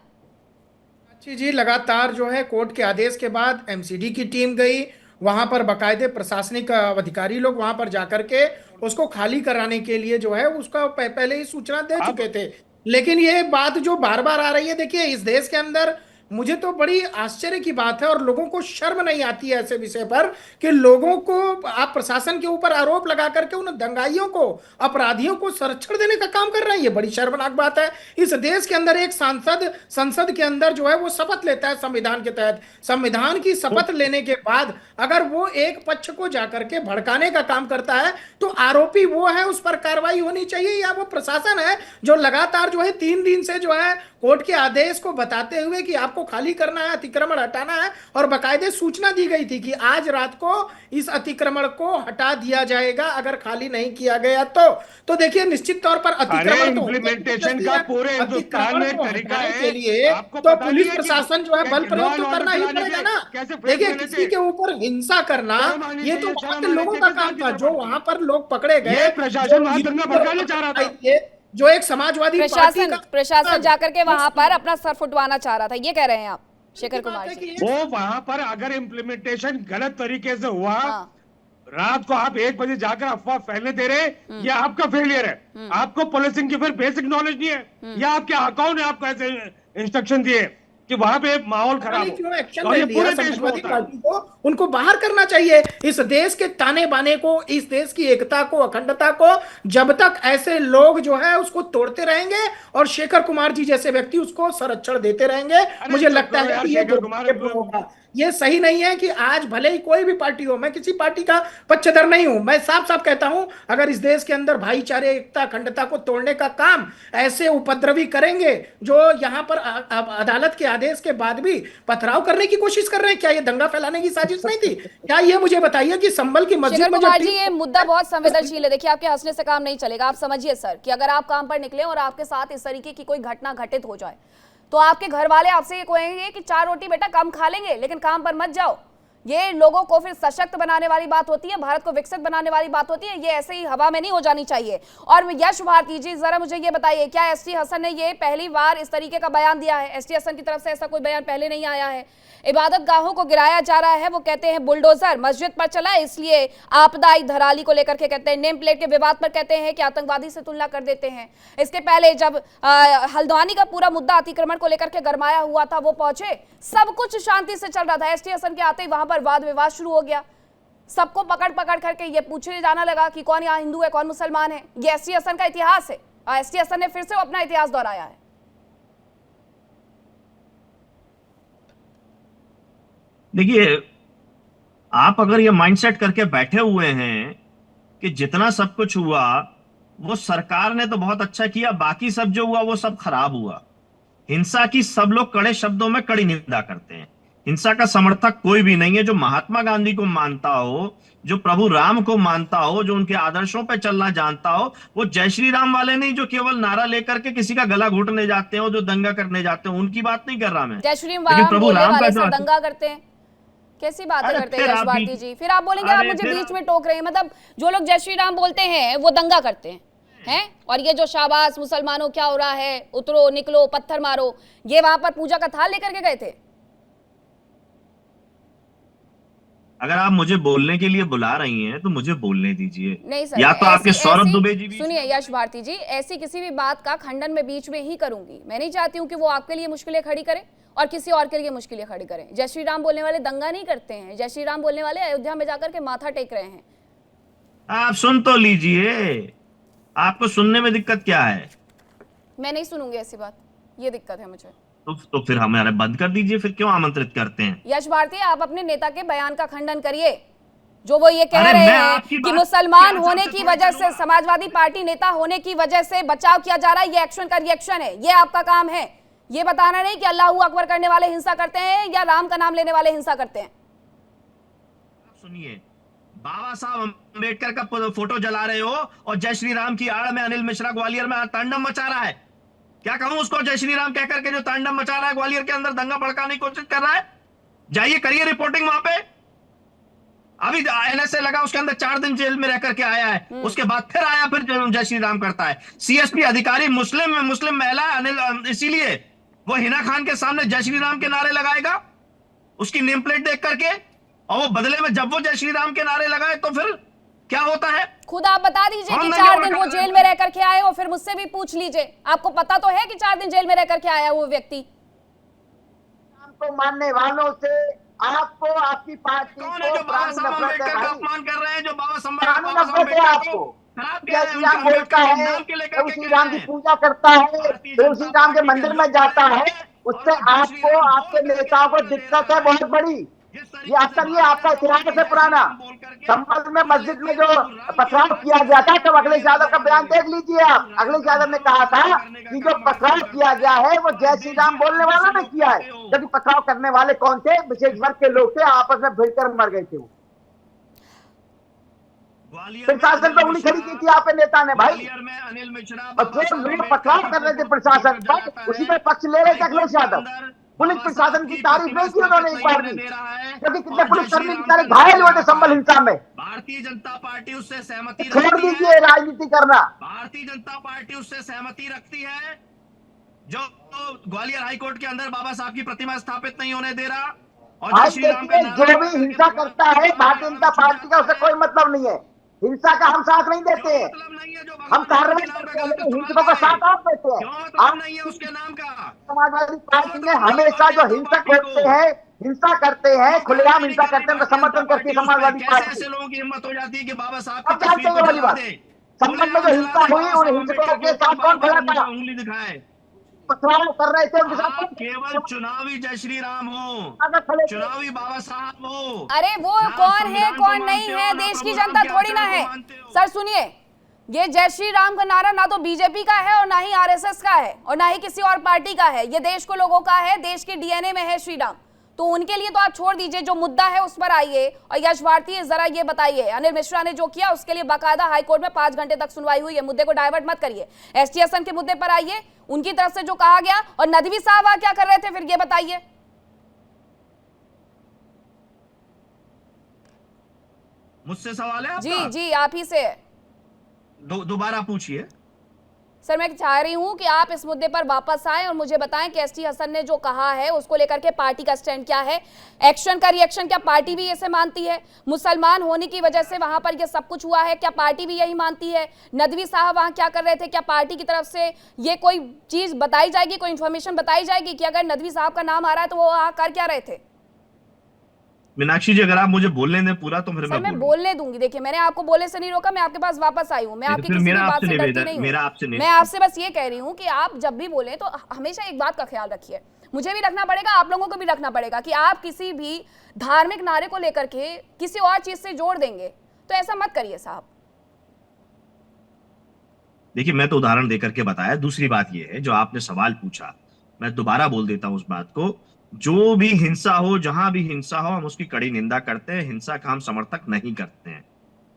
जी लगातार जो है कोर्ट के आदेश के बाद एमसीडी की टीम गई वहां पर, बाकायदे प्रशासनिक अधिकारी लोग वहां पर जाकर के उसको खाली कराने के लिए जो है उसका पहले ही सूचना दे चुके थे। लेकिन ये बात जो बार बार आ रही है, देखिए इस देश के अंदर मुझे तो बड़ी आश्चर्य की बात है और लोगों को शर्म नहीं आती है ऐसे विषय पर कि लोगों को आप प्रशासन के ऊपर आरोप लगा करके उन दंगाइयों को, अपराधियों को संरक्षण देने का काम कर रहे हैं। ये बड़ी शर्मनाक बात है। इस देश के अंदर एक सांसद संसद के अंदर जो है वो शपथ लेता है संविधान के तहत। संविधान की शपथ लेने के बाद अगर वो एक पक्ष को जाकर के भड़काने का काम करता है तो आरोपी वो है, उस पर कार्रवाई होनी चाहिए, या वो प्रशासन है जो लगातार जो है 3 दिन से जो है कोर्ट के आदेश को बताते हुए कि आपको खाली करना है, अतिक्रमण हटाना है, और बाकायदे सूचना दी गई थी कि आज रात को इस अतिक्रमण को हटा दिया जाएगा अगर खाली नहीं किया गया तो देखिए निश्चित तौर पर अतिक्रमण तो इम्प्लीमेंटेशन का पूरे हिंदुस्तान में तरीका है के लिए तो पुलिस प्रशासन जो है बल प्रयोग तो करना ही पड़ेगा ना। देखिए किसी के ऊपर हिंसा करना ये तो वहां के लोगों का काम था। जो वहां पर लोग पकड़े गए, प्रशासन वहां दंगा भड़काना चाह रहा था, जो एक समाजवादी प्रशासन जाकर के वहां पर अपना सर फुटवाना चाह रहा था, ये कह रहे हैं आप शेखर कुमार जी? वो वहां पर अगर इम्प्लीमेंटेशन गलत तरीके से हुआ, रात को आप 1 बजे जाकर अफवाह फैलने दे रहे, ये आपका फेलियर है। आपको पुलिसिंग की फिर बेसिक नॉलेज नहीं है, या आपके कौन है आपको ऐसे इंस्ट्रक्शन दिए कि वहां पे माहौल खराब हो? और ये पूरे देश में होता है। उनको बाहर करना चाहिए इस देश के ताने बाने को, इस देश की एकता को, अखंडता को। जब तक ऐसे लोग जो है उसको तोड़ते रहेंगे और शेखर कुमार जी जैसे व्यक्ति उसको संरक्षण देते रहेंगे, मुझे लगता है कि ये होगा। ये सही नहीं है कि आज भले ही कोई भी पार्टी हो, मैं किसी पार्टी का पक्षधर नहीं हूं, मैं साफ साफ कहता हूं अगर इस देश के अंदर भाईचारे, एकता, अखंडता को तोड़ने का काम ऐसे उपद्रवी करेंगे जो यहां पर अदालत के आदेश के बाद भी पथराव करने की कोशिश कर रहे हैं, क्या ये दंगा फैलाने की साजिश नहीं थी? क्या ये मुझे बताइए कि संभल की मस्जिद में जी ये मुद्दा बहुत संवेदनशील है। देखिए आपके हंसने से काम नहीं चलेगा। आप समझिए सर कि अगर आप काम पर निकले और आपके साथ इस तरीके की कोई घटना घटित हो जाए तो आपके घर वाले आपसे ये कहेंगे कि 4 रोटी बेटा कम खा लेंगे लेकिन काम पर मत जाओ। ये लोगों को फिर सशक्त बनाने वाली बात होती है, भारत को विकसित बनाने वाली बात होती है। ये ऐसे ही हवा में नहीं हो जानी चाहिए। और यश भारती जी जरा मुझे ये बताइए, क्या एसटी हसन ने ये पहली बार इस तरीके का बयान दिया है? एसटी हसन की तरफ से ऐसा कोई बयान पहले नहीं आया है। इबादत गाहों को गिराया जा रहा है, वो कहते हैं बुलडोजर मस्जिद पर चला इसलिए आपदाई धराली को लेकर के कहते हैं, नेम प्लेट के विवाद पर कहते हैं कि आतंकवादी से तुलना कर देते हैं। इसके पहले जब हल्द्वानी का पूरा मुद्दा अतिक्रमण को लेकर के गरमाया हुआ था, वो पहुंचे, सब कुछ शांति से चल रहा था। एसटी हसन के आते ही वहां पर वाद विवाद शुरू हो गया। सबको पकड़ पकड़ करके ये पूछने जाना लगा कि कौन यहाँ हिंदू है, कौन मुसलमान है। ये एसटी हसन का इतिहास है और एसटी हसन ने फिर से अपना इतिहास दोहराया है। देखिए, आप अगर ये माइंडसेट करके बैठे हुए हैं कि जितना सब कुछ हुआ वो सरकार ने तो बहुत अच्छा किया, बाकी सब जो हुआ वो सब खराब हुआ। हिंसा की सब लोग कड़े शब्दों में कड़ी निंदा करते हैं। हिंसा का समर्थक कोई भी नहीं है। जो महात्मा गांधी को मानता हो, जो प्रभु राम को मानता हो, जो उनके आदर्शों पे चलना जानता हो, वो जय श्री राम वाले नहीं जो केवल नारा लेकर के किसी का गला घोटने जाते हो, जो दंगा करने जाते हो, उनकी बात नहीं कर रहा मैं। जय श्री राम प्रभु राम का जो दंगा करते हैं, कैसी बातें करते हैं यश भारती जी? फिर आप बोलेंगे आप मुझे बीच में टोक रहे हैं। मतलब जो लोग जय श्री राम बोलते हैं वो दंगा करते हैं और ये जो शाबाश मुसलमानों क्या हो रहा है, उतरो निकलो पत्थर मारो, ये वहां पर पूजा का थाल लेकर के गए थे। अगर आप मुझे बोलने के लिए बुला रही हैं तो मुझे बोलने दीजिए। नहीं सर, या तो आपके सौरभ दुबे जी भी सुनिए यश भारती जी, ऐसी किसी भी बात का खंडन मैं बीच में ही करूंगी। मैं नहीं चाहती हूँ कि वो आपके लिए मुश्किलें खड़ी करे और किसी और के लिए मुश्किलें खड़ी करें। जय श्री राम बोलने वाले दंगा नहीं करते हैं। जय श्री राम बोलने वाले अयोध्या में जाकर के माथा टेक रहे हैं। आप सुन तो लीजिए, आपको सुनने में दिक्कत क्या है? मैं नहीं सुनूंगी ऐसी बात, ये दिक्कत है मुझे। तो फिर हमारे बंद कर दीजिए, फिर क्यों आमंत्रित करते हैं? यश भारती, आप अपने नेता के बयान का खंडन करिए जो वो ये कह रहे हैं कि मुसलमान होने की वजह से, समाजवादी पार्टी नेता होने की वजह से बचाव किया जा रहा है। ये एक्शन का रिएक्शन है, ये आपका काम है। ये बताना नहीं कि अल्लाहू अकबर करने वाले हिंसा करते हैं या राम का नाम लेने वाले हिंसा करते हैं। सुनिए, बाबा साहब अम्बेडकर का फोटो जला रहे हो और जय श्री राम की आड़ में अनिल मिश्रा ग्वालियर में तांडव मचा रहा है। क्या कहूं उसको? जय श्री राम कहकर के जो तांडव मचा रहा है ग्वालियर के अंदर, दंगा भड़काने की कोशिश कर रहा है। जाइए करिए रिपोर्टिंग वहां पे। अभी एनएसए लगा, उसके अंदर 4 दिन जेल में रह करके आया है, उसके बाद फिर आया, फिर जय श्री राम करता है। सीएसपी अधिकारी मुस्लिम महिला अनिल, इसीलिए वो हिना खान के सामने जय श्री राम के नारे लगाएगा उसकी नेम प्लेट देख करके, और वो बदले में जब वो जय श्री राम के नारे लगाए तो फिर क्या होता है? खुद आप बता दीजिए कि 4 दिन वो जेल में रह करके आए हो, फिर मुझसे भी पूछ लीजिए। आपको पता तो है कि 4 दिन जेल में रह करके आया वो व्यक्ति। को मानने वालों से आपको, आपकी पार्टी कौन है को जो बाबा पुरानी साहब नफरत है अम्बेडकर का भाई, अपमान कर रहे हैं, जो पुरानी बाबा साहब नफरत है अम्बेडकर को आपको। खराब कह जय रहे हैं, श्री उनके राम बोलता अम्बेडकर के है, नाम के लेकर जय के श्री कह राम रहे की हैं। पूजा करता है, भारतीय जय जनता श्री राम के पार्टी मंदिर लोग में जाता बोल है, रहे हैं, उससे और वो जय श्री आपको, राम आपके बोल करके नेताओं को धोखा दे दिक्कत रहा है बहुत बड़ी। जिस ये तरीके से अक्सर ये भारतीय आपका जनता इतिहास पार्टी है जय पुराना। श्री राम बोल करके संबल में मस्जिद में जो लेकिन राम के पथराव राज किया को गया था, बचाने तब के अखिलेश लिए यादव का नजर बयान आएंगे। देख लीजिए आप। अखिलेश यादव ने कहा था कि जो पथराव किया गया है वो जय श्री राम बोलने वालों ने किया है, क्योंकि पथराव करने वाले कौन थे? विशेष वर्ग के लोग थे, आपस में भिड़कर मर गए थे वो। प्रशासन पर उंगली खड़ी की थी आपके नेता ने भाई, ग्वालियर में अनिल मिश्रा, और जो लोग पथराव कर रहे थे प्रशासन पर, उसी में पक्ष ले रहे थे अखिलेश यादव। पुलिस प्रशासन की तारीफ नहीं की उन्होंने एक बार भी, क्योंकि कितने पुलिसकर्मी बेचारे घायल हुए थे संबल हिंसा में। भारतीय जनता पार्टी उससे सहमति छोड़ रखती दीजिए है, राजनीति करना। भारतीय जनता पार्टी उससे सहमति रखती है जो ग्वालियर हाईकोर्ट के अंदर बाबा साहब की प्रतिमा स्थापित नहीं होने दे रहा। और भाई जय श्री राम का देखिए, नारा जो भी हिंसा करता है भारतीय जनता पार्टी का उससे कोई मतलब नहीं है। हिंसा का हम साथ नहीं देते हैं, हम कार्रवाई करते हैं, लेकिन हिंसकों का साथ आप देते हैं। आप नहीं है उसके नाम का। समाजवादी पार्टी में हमेशा जो हिंसक होते हैं, हिंसा करते हैं, खुलेआम हिंसा करते हैं, उनका समर्थन करती है समाजवादी पार्टी। ऐसे लोगों की हिम्मत हो जाती है कि बाबा साहब अब जानते हैं ये वाली बात, संबंध में जो हिंसा हुई उन हिंसकों के साथ कौन खड़ा था? उंगली दिखाए, पथराव कर रहे थे उनके साथ आप कौन? केवल चुनावी जय श्री राम हो, अगर खड़े थे। चुनावी बाबा साहब हो। अरे वो ना कौन है संविधान को कौन नहीं मानते हो, है, ना देश की प्रभु राम जनता के थोड़ी ना आचरण को है। मानते हो। सर सुनिए, ये जय श्री राम का नारा ना तो बीजेपी का है और ना ही आरएसएस का है और ना ही किसी और पार्टी का है। ये देश को लोगों का है, देश के डीएनए में है श्री राम। तो उनके लिए तो आप छोड़ दीजिए, जो मुद्दा है उस पर आइए। और यश भारती जरा ये बताइए, अनिल मिश्रा ने जो किया उसके लिए बाकायदा हाईकोर्ट में 5 घंटे तक सुनवाई हुई है। मुद्दे को डाइवर्ट मत करिए, एसटी हसन के मुद्दे पर आइए, उनकी तरफ से जो कहा गया। और नदवी साहब क्या कर रहे थे फिर ये बताइए। मुझसे सवाल है जी आपका? जी आप ही से। दोबारा पूछिए। सर मैं चाह रही हूं कि आप इस मुद्दे पर वापस आएं और मुझे बताएं कि एसटी हसन ने जो कहा है उसको लेकर के पार्टी का स्टैंड क्या है। एक्शन का रिएक्शन क्या पार्टी भी इसे मानती है? मुसलमान होने की वजह से वहां पर ये सब कुछ हुआ है, क्या पार्टी भी यही मानती है? नदवी साहब वहां क्या कर रहे थे? क्या पार्टी की तरफ से ये कोई चीज बताई जाएगी, कोई इन्फॉर्मेशन बताई जाएगी कि अगर नदवी साहब का नाम आ रहा है तो वो वहां कर क्या रहे थे? मीनाक्षी जी, अगर आप मुझे बोलने दें पूरा तो फिर सर मैं बोलने दूंगी। देखिए मैंने आपको बोलने से नहीं रोका, मैं आपके पास वापस आई हूँ, मैं आपकी किसी भी बात से डरती नहीं हूँ। मैं आपसे बस ये कह रही हूँ कि आप जब भी बोले तो हमेशा एक बात का ख्याल रखिए, मुझे भी रखना पड़ेगा, आप लोगों को भी रखना पड़ेगा कि आप किसी भी धार्मिक नारे को लेकर के किसी और चीज से जोड़ देंगे, तो ऐसा मत करिए साहब। देखिए, मैं तो उदाहरण देकर के बताया। दूसरी बात यह है, जो आपने सवाल पूछा, मैं दोबारा बोल देता हूं उस बात को। जो भी हिंसा हो, जहां भी हिंसा हो, हम उसकी कड़ी निंदा करते हैं। हिंसा का हम समर्थक नहीं करते हैं,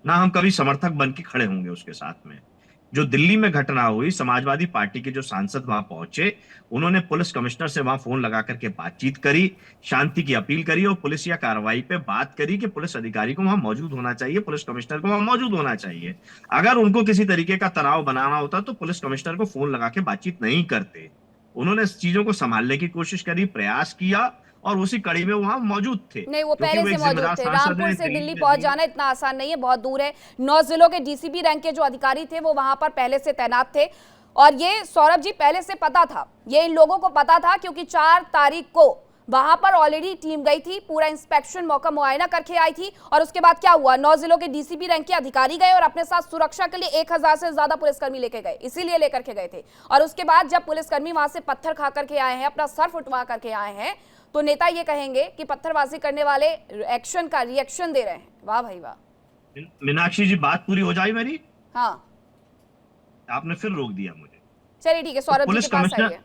ना हम कभी समर्थक बन के खड़े होंगे उसके साथ में। जो दिल्ली में घटना हुई, समाजवादी पार्टी के जो सांसद वहां पहुंचे, उन्होंने पुलिस कमिश्नर से वहां फोन लगा करके बातचीत करी, शांति की अपील करी और पुलिस या कार्रवाई पे बात करी कि पुलिस अधिकारी को वहां मौजूद होना चाहिए, पुलिस कमिश्नर को वहां मौजूद होना चाहिए। अगर उनको किसी तरीके का तनाव बनाना होता तो पुलिस कमिश्नर को फोन लगा के बातचीत नहीं करते। उन्होंने इस चीजों को संभालने की कोशिश करी, प्रयास किया और उसी कड़ी में वहां मौजूद थे। नहीं, वो पहले से मौजूद थे। रामपुर से दिल्ली पहुंच जाना इतना आसान नहीं है, बहुत दूर है। 9 जिलों के डीसीपी रैंक के जो अधिकारी थे वो वहां पर पहले से तैनात थे। और ये सौरभ जी पहले से पता था, ये इन लोगों को पता था, क्योंकि 4 तारीख को वहां पर ऑलरेडी टीम गई थी, पूरा इंस्पेक्शन मौका मुआयना करके आई थी। और उसके बाद क्या हुआ, 9 जिलों के डीसीपी रैंक के अधिकारी गए और अपने साथ सुरक्षा के लिए 1000 से ज्यादा पुलिसकर्मी लेके गए, इसीलिए लेकर के गए थे। और उसके बाद जब पुलिसकर्मी वहां से पत्थर खा करके आए हैं, अपना सर फुटवा करके आए हैं, तो नेता ये कहेंगे कि पत्थरबाजी करने वाले एक्शन का रिएक्शन दे रहे हैं। वाह भाई वाह। मीनाक्षी जी, बात पूरी हो जाए मेरी? हाँ, आपने फिर रोक दिया मुझे। चलिए ठीक है, सौरभ जी के पास आइए।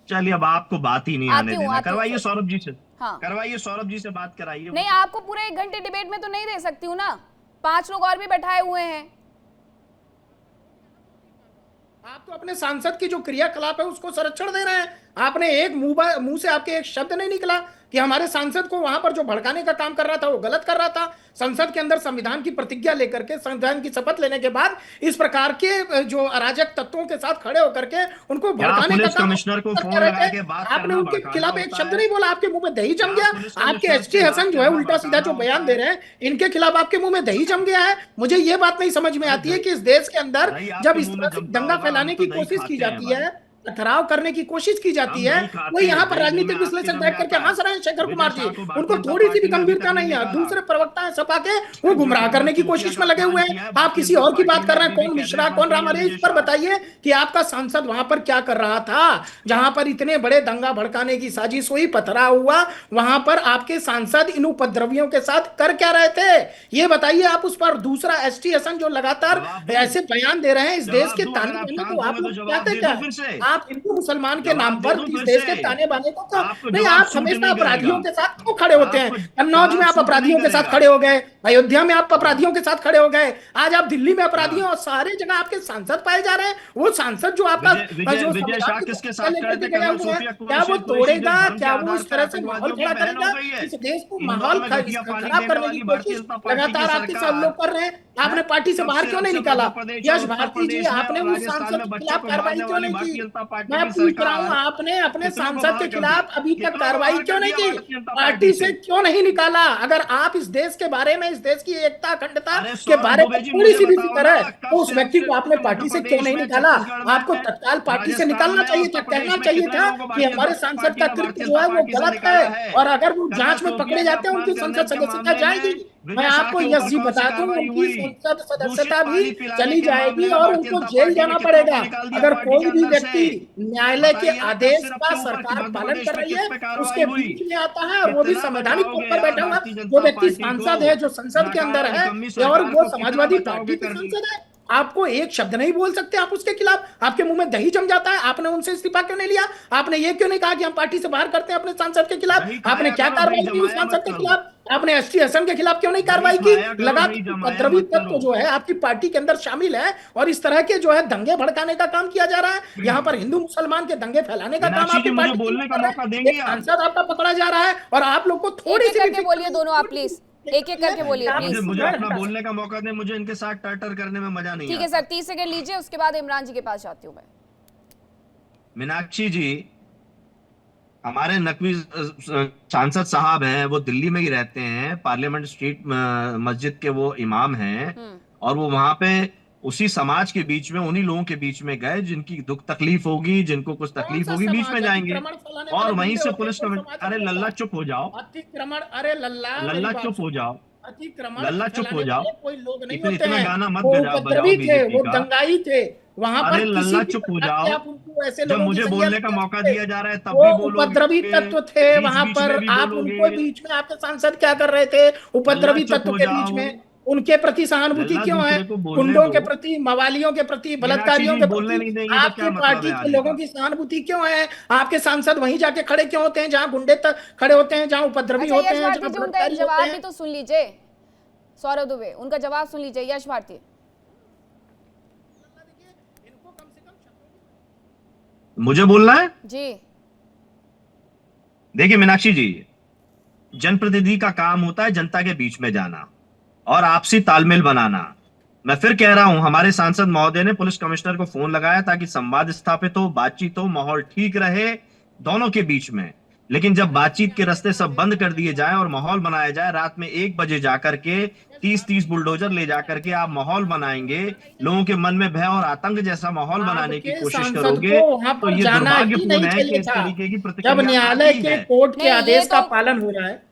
चलिए, अब आपको बात ही नहीं आने देना, करवाइए सौरभ जी से। हाँ, करवाइए सौरभ जी से बात कराइए। नहीं, आपको पूरे 1 घंटे डिबेट में तो नहीं दे सकती हूँ ना, 5 लोग और भी बैठाए हुए हैं। आप तो अपने सांसद की जो क्रियाकलाप है उसको संरक्षण दे रहे हैं। आपने एक मुंह से आपके एक शब्द नहीं निकला कि हमारे सांसद को वहां पर जो भड़काने का काम कर रहा था वो गलत कर रहा था। संसद के अंदर संविधान की प्रतिज्ञा लेकर के, संविधान की शपथ लेने के बाद इस प्रकार के जो अराजक तत्वों के साथ खड़े होकर के उनको भड़काने का काम कमिश्नर को फोन लगा के बात आपने उनके खिलाफ एक शब्द नहीं बोला, आपके मुंह में दही जम गया। आपके एसटी हसन जो है उल्टा सीधा जो बयान दे रहे हैं, इनके खिलाफ आपके मुंह में दही जम गया है। मुझे ये बात नहीं समझ में आती है कि इस देश के अंदर जब इस तरह से दंगा फैलाने की कोशिश की जाती है, पथराव करने की कोशिश की जाती है, वो यहाँ पर राजनीतिक विश्लेषक बैठ करके हंस रहे हैं शेखर कुमार जी, उनको थोड़ी सी भी गंभीरता नहीं है। दूसरे प्रवक्ता है सपा के, वो गुमराह करने की कोशिश में लगे हुए हैं। आप किसी और की बात कर रहे हैं, कौन मिश्रा कौन राम, अरे इस पर बताइए कि आपका सांसद वहां पर क्या कर रहा था, जहां पर इतने बड़े दंगा भड़काने की साजिश हुई, पथराव हुआ, वहां पर आपके सांसद इन उपद्रवियों के साथ कर क्या रहे थे, ये बताइए आप उस पर। दूसरा एसटी हसन जो लगातार ऐसे बयान दे रहे हैं इस देश के ताने बाने को, आप लोग कहते क्या, आप हिंदू मुसलमान के नाम पर इस देश के ताने बाने को नहीं, आप हमेशा अपराधियों के साथ क्यों खड़े होते हैं? कन्नौज में आप अपराधियों के साथ खड़े हो गए, अयोध्या में आप अपराधियों के साथ खड़े हो गए, आज आप दिल्ली में अपराधियों और सारे जगह आपके सांसद पाए जा रहे हैं। वो सांसद जो आपका क्या वो तोड़ेगा, क्या वो उस तरह से माहौल खड़ा करेगा? इस देश को माहौल खराब करने की कोशिश लगातार आपके साथ लोग कर रहे हैं। आपने पार्टी से बाहर क्यों नहीं निकाला? यश भारती जी, आपने उस सांसद के खिलाफ कार्रवाई क्यों नहीं की? मैं पूछ रहा हूँ, आपने अपने सांसद के खिलाफ अभी तक कार्रवाई क्यों नहीं की? पार्टी से क्यों नहीं निकाला? अगर आप इस देश के बारे में, इस देश की एकता अखंडता के बारे में थोड़ी सी भी फिक्र है, तो उस व्यक्ति को आपने पार्टी से क्यों नहीं निकाला? आपको तत्काल पार्टी से निकालना चाहिए था, कहना चाहिए था कि हमारे सांसद का कृत्य जो है वो गलत है, और अगर वो जांच में पकड़े जाते हैं उनकी संसद सदस्यता जाएगी। मैं आपको यश जी बता दूं, उनकी संसद सदस्यता भी चली जाएगी और उनको जेल जाना पड़ेगा। अगर कोई भी व्यक्ति न्यायालय के आदेश का सरकार पालन कर रही है, उसके बीच में आता है और वो भी संवैधानिक पद पर बैठा हुआ, जो व्यक्ति सांसद है, जो संसद के अंदर है और वो समाजवादी पार्टी के सांसद है, आपको एक शब्द नहीं बोल सकते आप उसके खिलाफ, आपके मुंह में दही जम जाता है। आपने उनसे इस्तीफा क्यों नहीं लिया? आपने ये क्यों नहीं कहा कि हम पार्टी से बाहर करते हैं अपने सांसद के खिलाफ? आपने क्या कार्रवाई की उस सांसद के खिलाफ? आपने एसटी हसन के खिलाफ क्यों नहीं कार्रवाई की? लगातार उपद्रवी तत्व जो है आपकी पार्टी के अंदर शामिल है और इस तरह के जो है दंगे भड़काने का काम किया जा रहा है। यहाँ पर हिंदू मुसलमान के दंगे फैलाने का काम आपकी पार्टी सांसद आपका पकड़ा जा रहा है और आप लोग को थोड़ी सी बोलिए दोनों, आप प्लीज एक एक करके बोलिए प्लीज। मुझे अपना बोलने का मौका दें, मुझे इनके साथ टर्टर करने में मजा नहीं। ठीक है सर, 30 सेकंड लीजिए, उसके बाद इमरान जी के पास जाती हूँ मैं। मीनाक्षी जी, हमारे नकवी सांसद साहब हैं, वो दिल्ली में ही रहते हैं, पार्लियामेंट स्ट्रीट मस्जिद के वो इमाम हैं, और वो वहां पे उसी समाज के बीच में, उन्हीं लोगों के बीच में गए जिनकी दुख तकलीफ होगी, जिनको कुछ तकलीफ होगी, बीच में जाएंगे और वहीं से पुलिस कमेटी, अरे लल्ला चुप हो जाओ, अतिक्रमण, अरे लल्ला चुप हो जाओ, अतिक्रमण, लल्ला चुप हो जाओ, कोई लोग नहीं होते इतना हैं, गाना मत वो बजाओ उपद्रवी थे, वो दंगाई थे वहां पर। अरे लल्ला चुप हो जाओ, जब मुझे बोलने का मौका दिया जा रहा है तब भी बोलोगे। उपद्रवी तत्व थे वहां पर, आप उनको बीच में, आपके सांसद क्या कर रहे थे उपद्रवी तत्व के बीच में? उनके प्रति सहानुभूति क्यों है? गुंडों के प्रति, मवालियों के प्रति, बलात्कारियों के प्रति आपकी पार्टी के लोगों की सहानुभूति क्यों है? आपके सांसद वहीं जाके खड़े क्यों होते हैं जहां गुंडे तक खड़े होते हैं, जहां उपद्रवी होते हैं? उनका एक जवाब भी तो सुन लीजिए सौरभ दुबे, उनका जवाब सुन लीजिए। यश भारती, मुझे बोलना है जी। देखिए मीनाक्षी जी, जनप्रतिनिधि का काम होता है जनता के बीच में जाना और आपसी तालमेल बनाना। मैं फिर कह रहा हूं, हमारे सांसद महोदय ने पुलिस कमिश्नर को फोन लगाया ताकि संवाद स्थापित हो, बातचीत हो, माहौल ठीक रहे दोनों के बीच में। लेकिन जब बातचीत के रास्ते सब बंद कर दिए जाए और माहौल बनाया जाए, रात में 1 बजे जाकर के 30-30 बुलडोजर ले जाकर के आप माहौल बनाएंगे, लोगों के मन में भय और आतंक जैसा माहौल बनाने की कोशिश करोगे, तो ये दुर्भाग्यपूर्ण है कि इस तरीके की प्रतिक्रिया जब न्यायालय के कोर्ट के आदेश का पालन हो रहा है।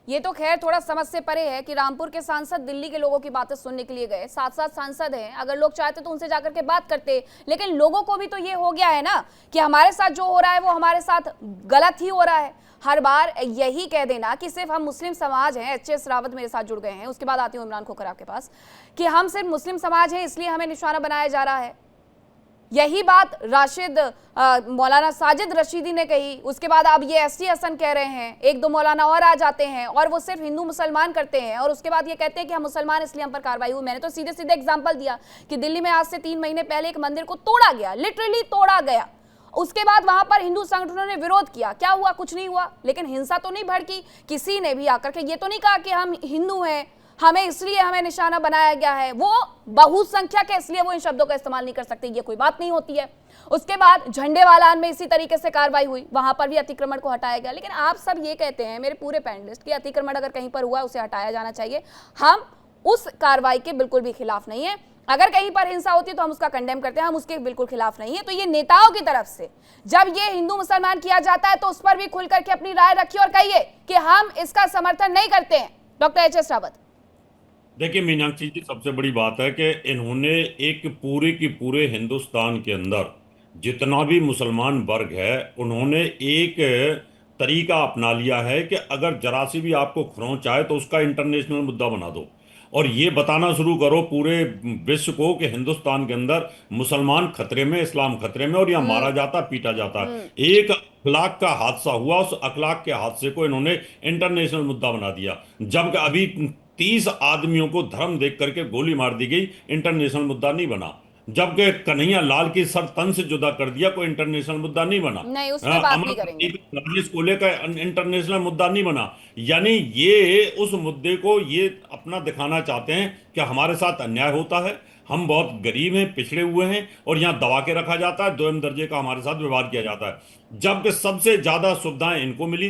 ये तो खैर थोड़ा समझ से परे है कि रामपुर के सांसद दिल्ली के लोगों की बातें सुनने के लिए गए, 7 सांसद हैं, अगर लोग चाहते तो उनसे जाकर के बात करते, लेकिन लोगों को भी तो ये हो गया है ना कि हमारे साथ जो हो रहा है वो हमारे साथ गलत ही हो रहा है। हर बार यही कह देना कि सिर्फ हम मुस्लिम समाज हैं, एच.एस. रावत मेरे साथ जुड़ गए हैं, उसके बाद आती हूँ इमरान खोखर आपके पास, कि हम सिर्फ मुस्लिम समाज हैं इसलिए हमें निशाना बनाया जा रहा है। यही बात राशिद मौलाना साजिद रशीदी ने कही, उसके बाद अब ये एसटी हसन कह रहे हैं, 1-2 मौलाना और आ जाते हैं और वो सिर्फ हिंदू मुसलमान करते हैं और उसके बाद ये कहते हैं कि हम मुसलमान इसलिए हम पर कार्रवाई हुई। मैंने तो सीधे सीधे एग्जांपल दिया कि दिल्ली में आज से 3 महीने पहले एक मंदिर को तोड़ा गया, लिटरली तोड़ा गया, उसके बाद वहां पर हिंदू संगठनों ने विरोध किया, क्या हुआ? कुछ नहीं हुआ, लेकिन हिंसा तो नहीं भड़की, किसी ने भी आकर के ये तो नहीं कहा कि हम हिंदू हैं, हमें इसलिए हमें निशाना बनाया गया है, वो बहुसंख्यक है इसलिए वो इन शब्दों का इस्तेमाल नहीं कर सकते, ये कोई बात नहीं होती है। उसके बाद झंडेवालान में इसी तरीके से कार्रवाई हुई, वहां पर भी अतिक्रमण को हटाया गया, लेकिन आप सब ये कहते हैं, मेरे पूरे पैनलिस्ट, कि अतिक्रमण अगर कहीं पर हुआ उसे हटाया जाना चाहिए। हम उस कार्रवाई के बिल्कुल भी खिलाफ नहीं है। अगर कहीं पर हिंसा होती है तो हम उसका कंडेम करते हैं, हम उसके बिल्कुल खिलाफ नहीं है। तो ये नेताओं की तरफ से जब ये हिंदू मुसलमान किया जाता है तो उस पर भी खुल करके अपनी राय रखिए और कहिए कि हम इसका समर्थन नहीं करते हैं। डॉक्टर एच.एस. रावत। देखिए मीनाक्षी जी, सबसे बड़ी बात है कि इन्होंने एक पूरे की पूरे हिंदुस्तान के अंदर जितना भी मुसलमान वर्ग है, उन्होंने एक तरीका अपना लिया है कि अगर जरा सी भी आपको खरोंच आए तो उसका इंटरनेशनल मुद्दा बना दो और ये बताना शुरू करो पूरे विश्व को कि हिंदुस्तान के अंदर मुसलमान खतरे में, इस्लाम खतरे में और यहाँ मारा जाता, पीटा जाता है। एक अखलाक का हादसा हुआ, उस अखलाक के हादसे को इन्होंने इंटरनेशनल मुद्दा बना दिया। जबकि अभी 30 आदमियों को धर्म देख करके गोली मार दी गई, इंटरनेशनल मुद्दा नहीं बना। जबकि कन्हैया लाल की सर तन से जुदा कर दिया, कोई इंटरनेशनल मुद्दा नहीं बना। नहीं, उस पे बात नहीं करेंगे। राजेश कोले का इंटरनेशनल मुद्दा नहीं बना। यानी ये उस मुद्दे को ये अपना दिखाना चाहते हैं कि हमारे साथ अन्याय होता है, हम बहुत गरीब हैं, पिछड़े हुए हैं और यहाँ दबा के रखा जाता है, दोयम दर्जे का हमारे साथ व्यवहार किया जाता है। जबकि सबसे ज्यादा सुविधाएं इनको मिली,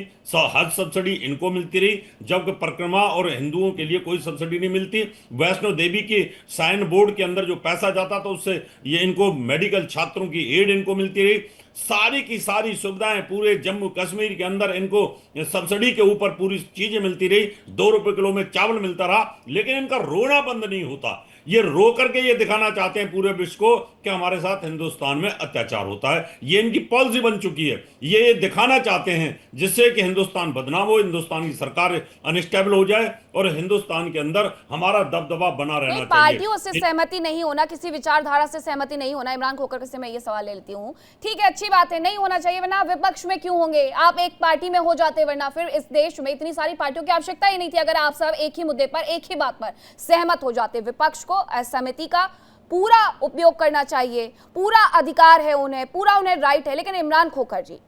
हज सब्सिडी इनको मिलती रही, जबकि परिक्रमा और हिंदुओं के लिए कोई सब्सिडी नहीं मिलती। वैष्णो देवी की साइन बोर्ड के अंदर जो पैसा जाता था उससे ये इनको मेडिकल छात्रों की एड इनको मिलती रही। सारी की सारी सुविधाएं पूरे जम्मू कश्मीर के अंदर इनको सब्सिडी के ऊपर पूरी चीजें मिलती रही। 2 रुपए किलो में चावल मिलता रहा, लेकिन इनका रोना बंद नहीं होता। ये रो करके ये दिखाना चाहते हैं पूरे विश्व को कि हमारे साथ हिंदुस्तान में अत्याचार होता है। ये इनकी पॉलिसी बन चुकी है। ये दिखाना चाहते हैं जिससे कि हिंदुस्तान बदनाम हो, हिंदुस्तान की सरकार अनस्टेबल हो जाए और हिंदुस्तान के अंदर हमारा दबदबा बना रहना चाहिए। पार्टियों से सहमति नहीं होना, किसी विचारधारा से सहमति नहीं होना। इमरान खोखर से मैं ये सवाल ले लेती हूँ, ठीक है, अच्छी बात है, नहीं होना चाहिए, वरना विपक्ष में क्यों होंगे? आप एक पार्टी में हो जाते, वरना फिर इस देश में इतनी सारी पार्टियों की आवश्यकता ही नहीं थी अगर आप सब एक ही मुद्दे पर, एक ही बात पर सहमत हो जाते। विपक्ष को असहमति का पूरा उपयोग करना चाहिए, पूरा अधिकार है उन्हें, पूरा उन्हें राइट है। लेकिन इमरान खोखर जी,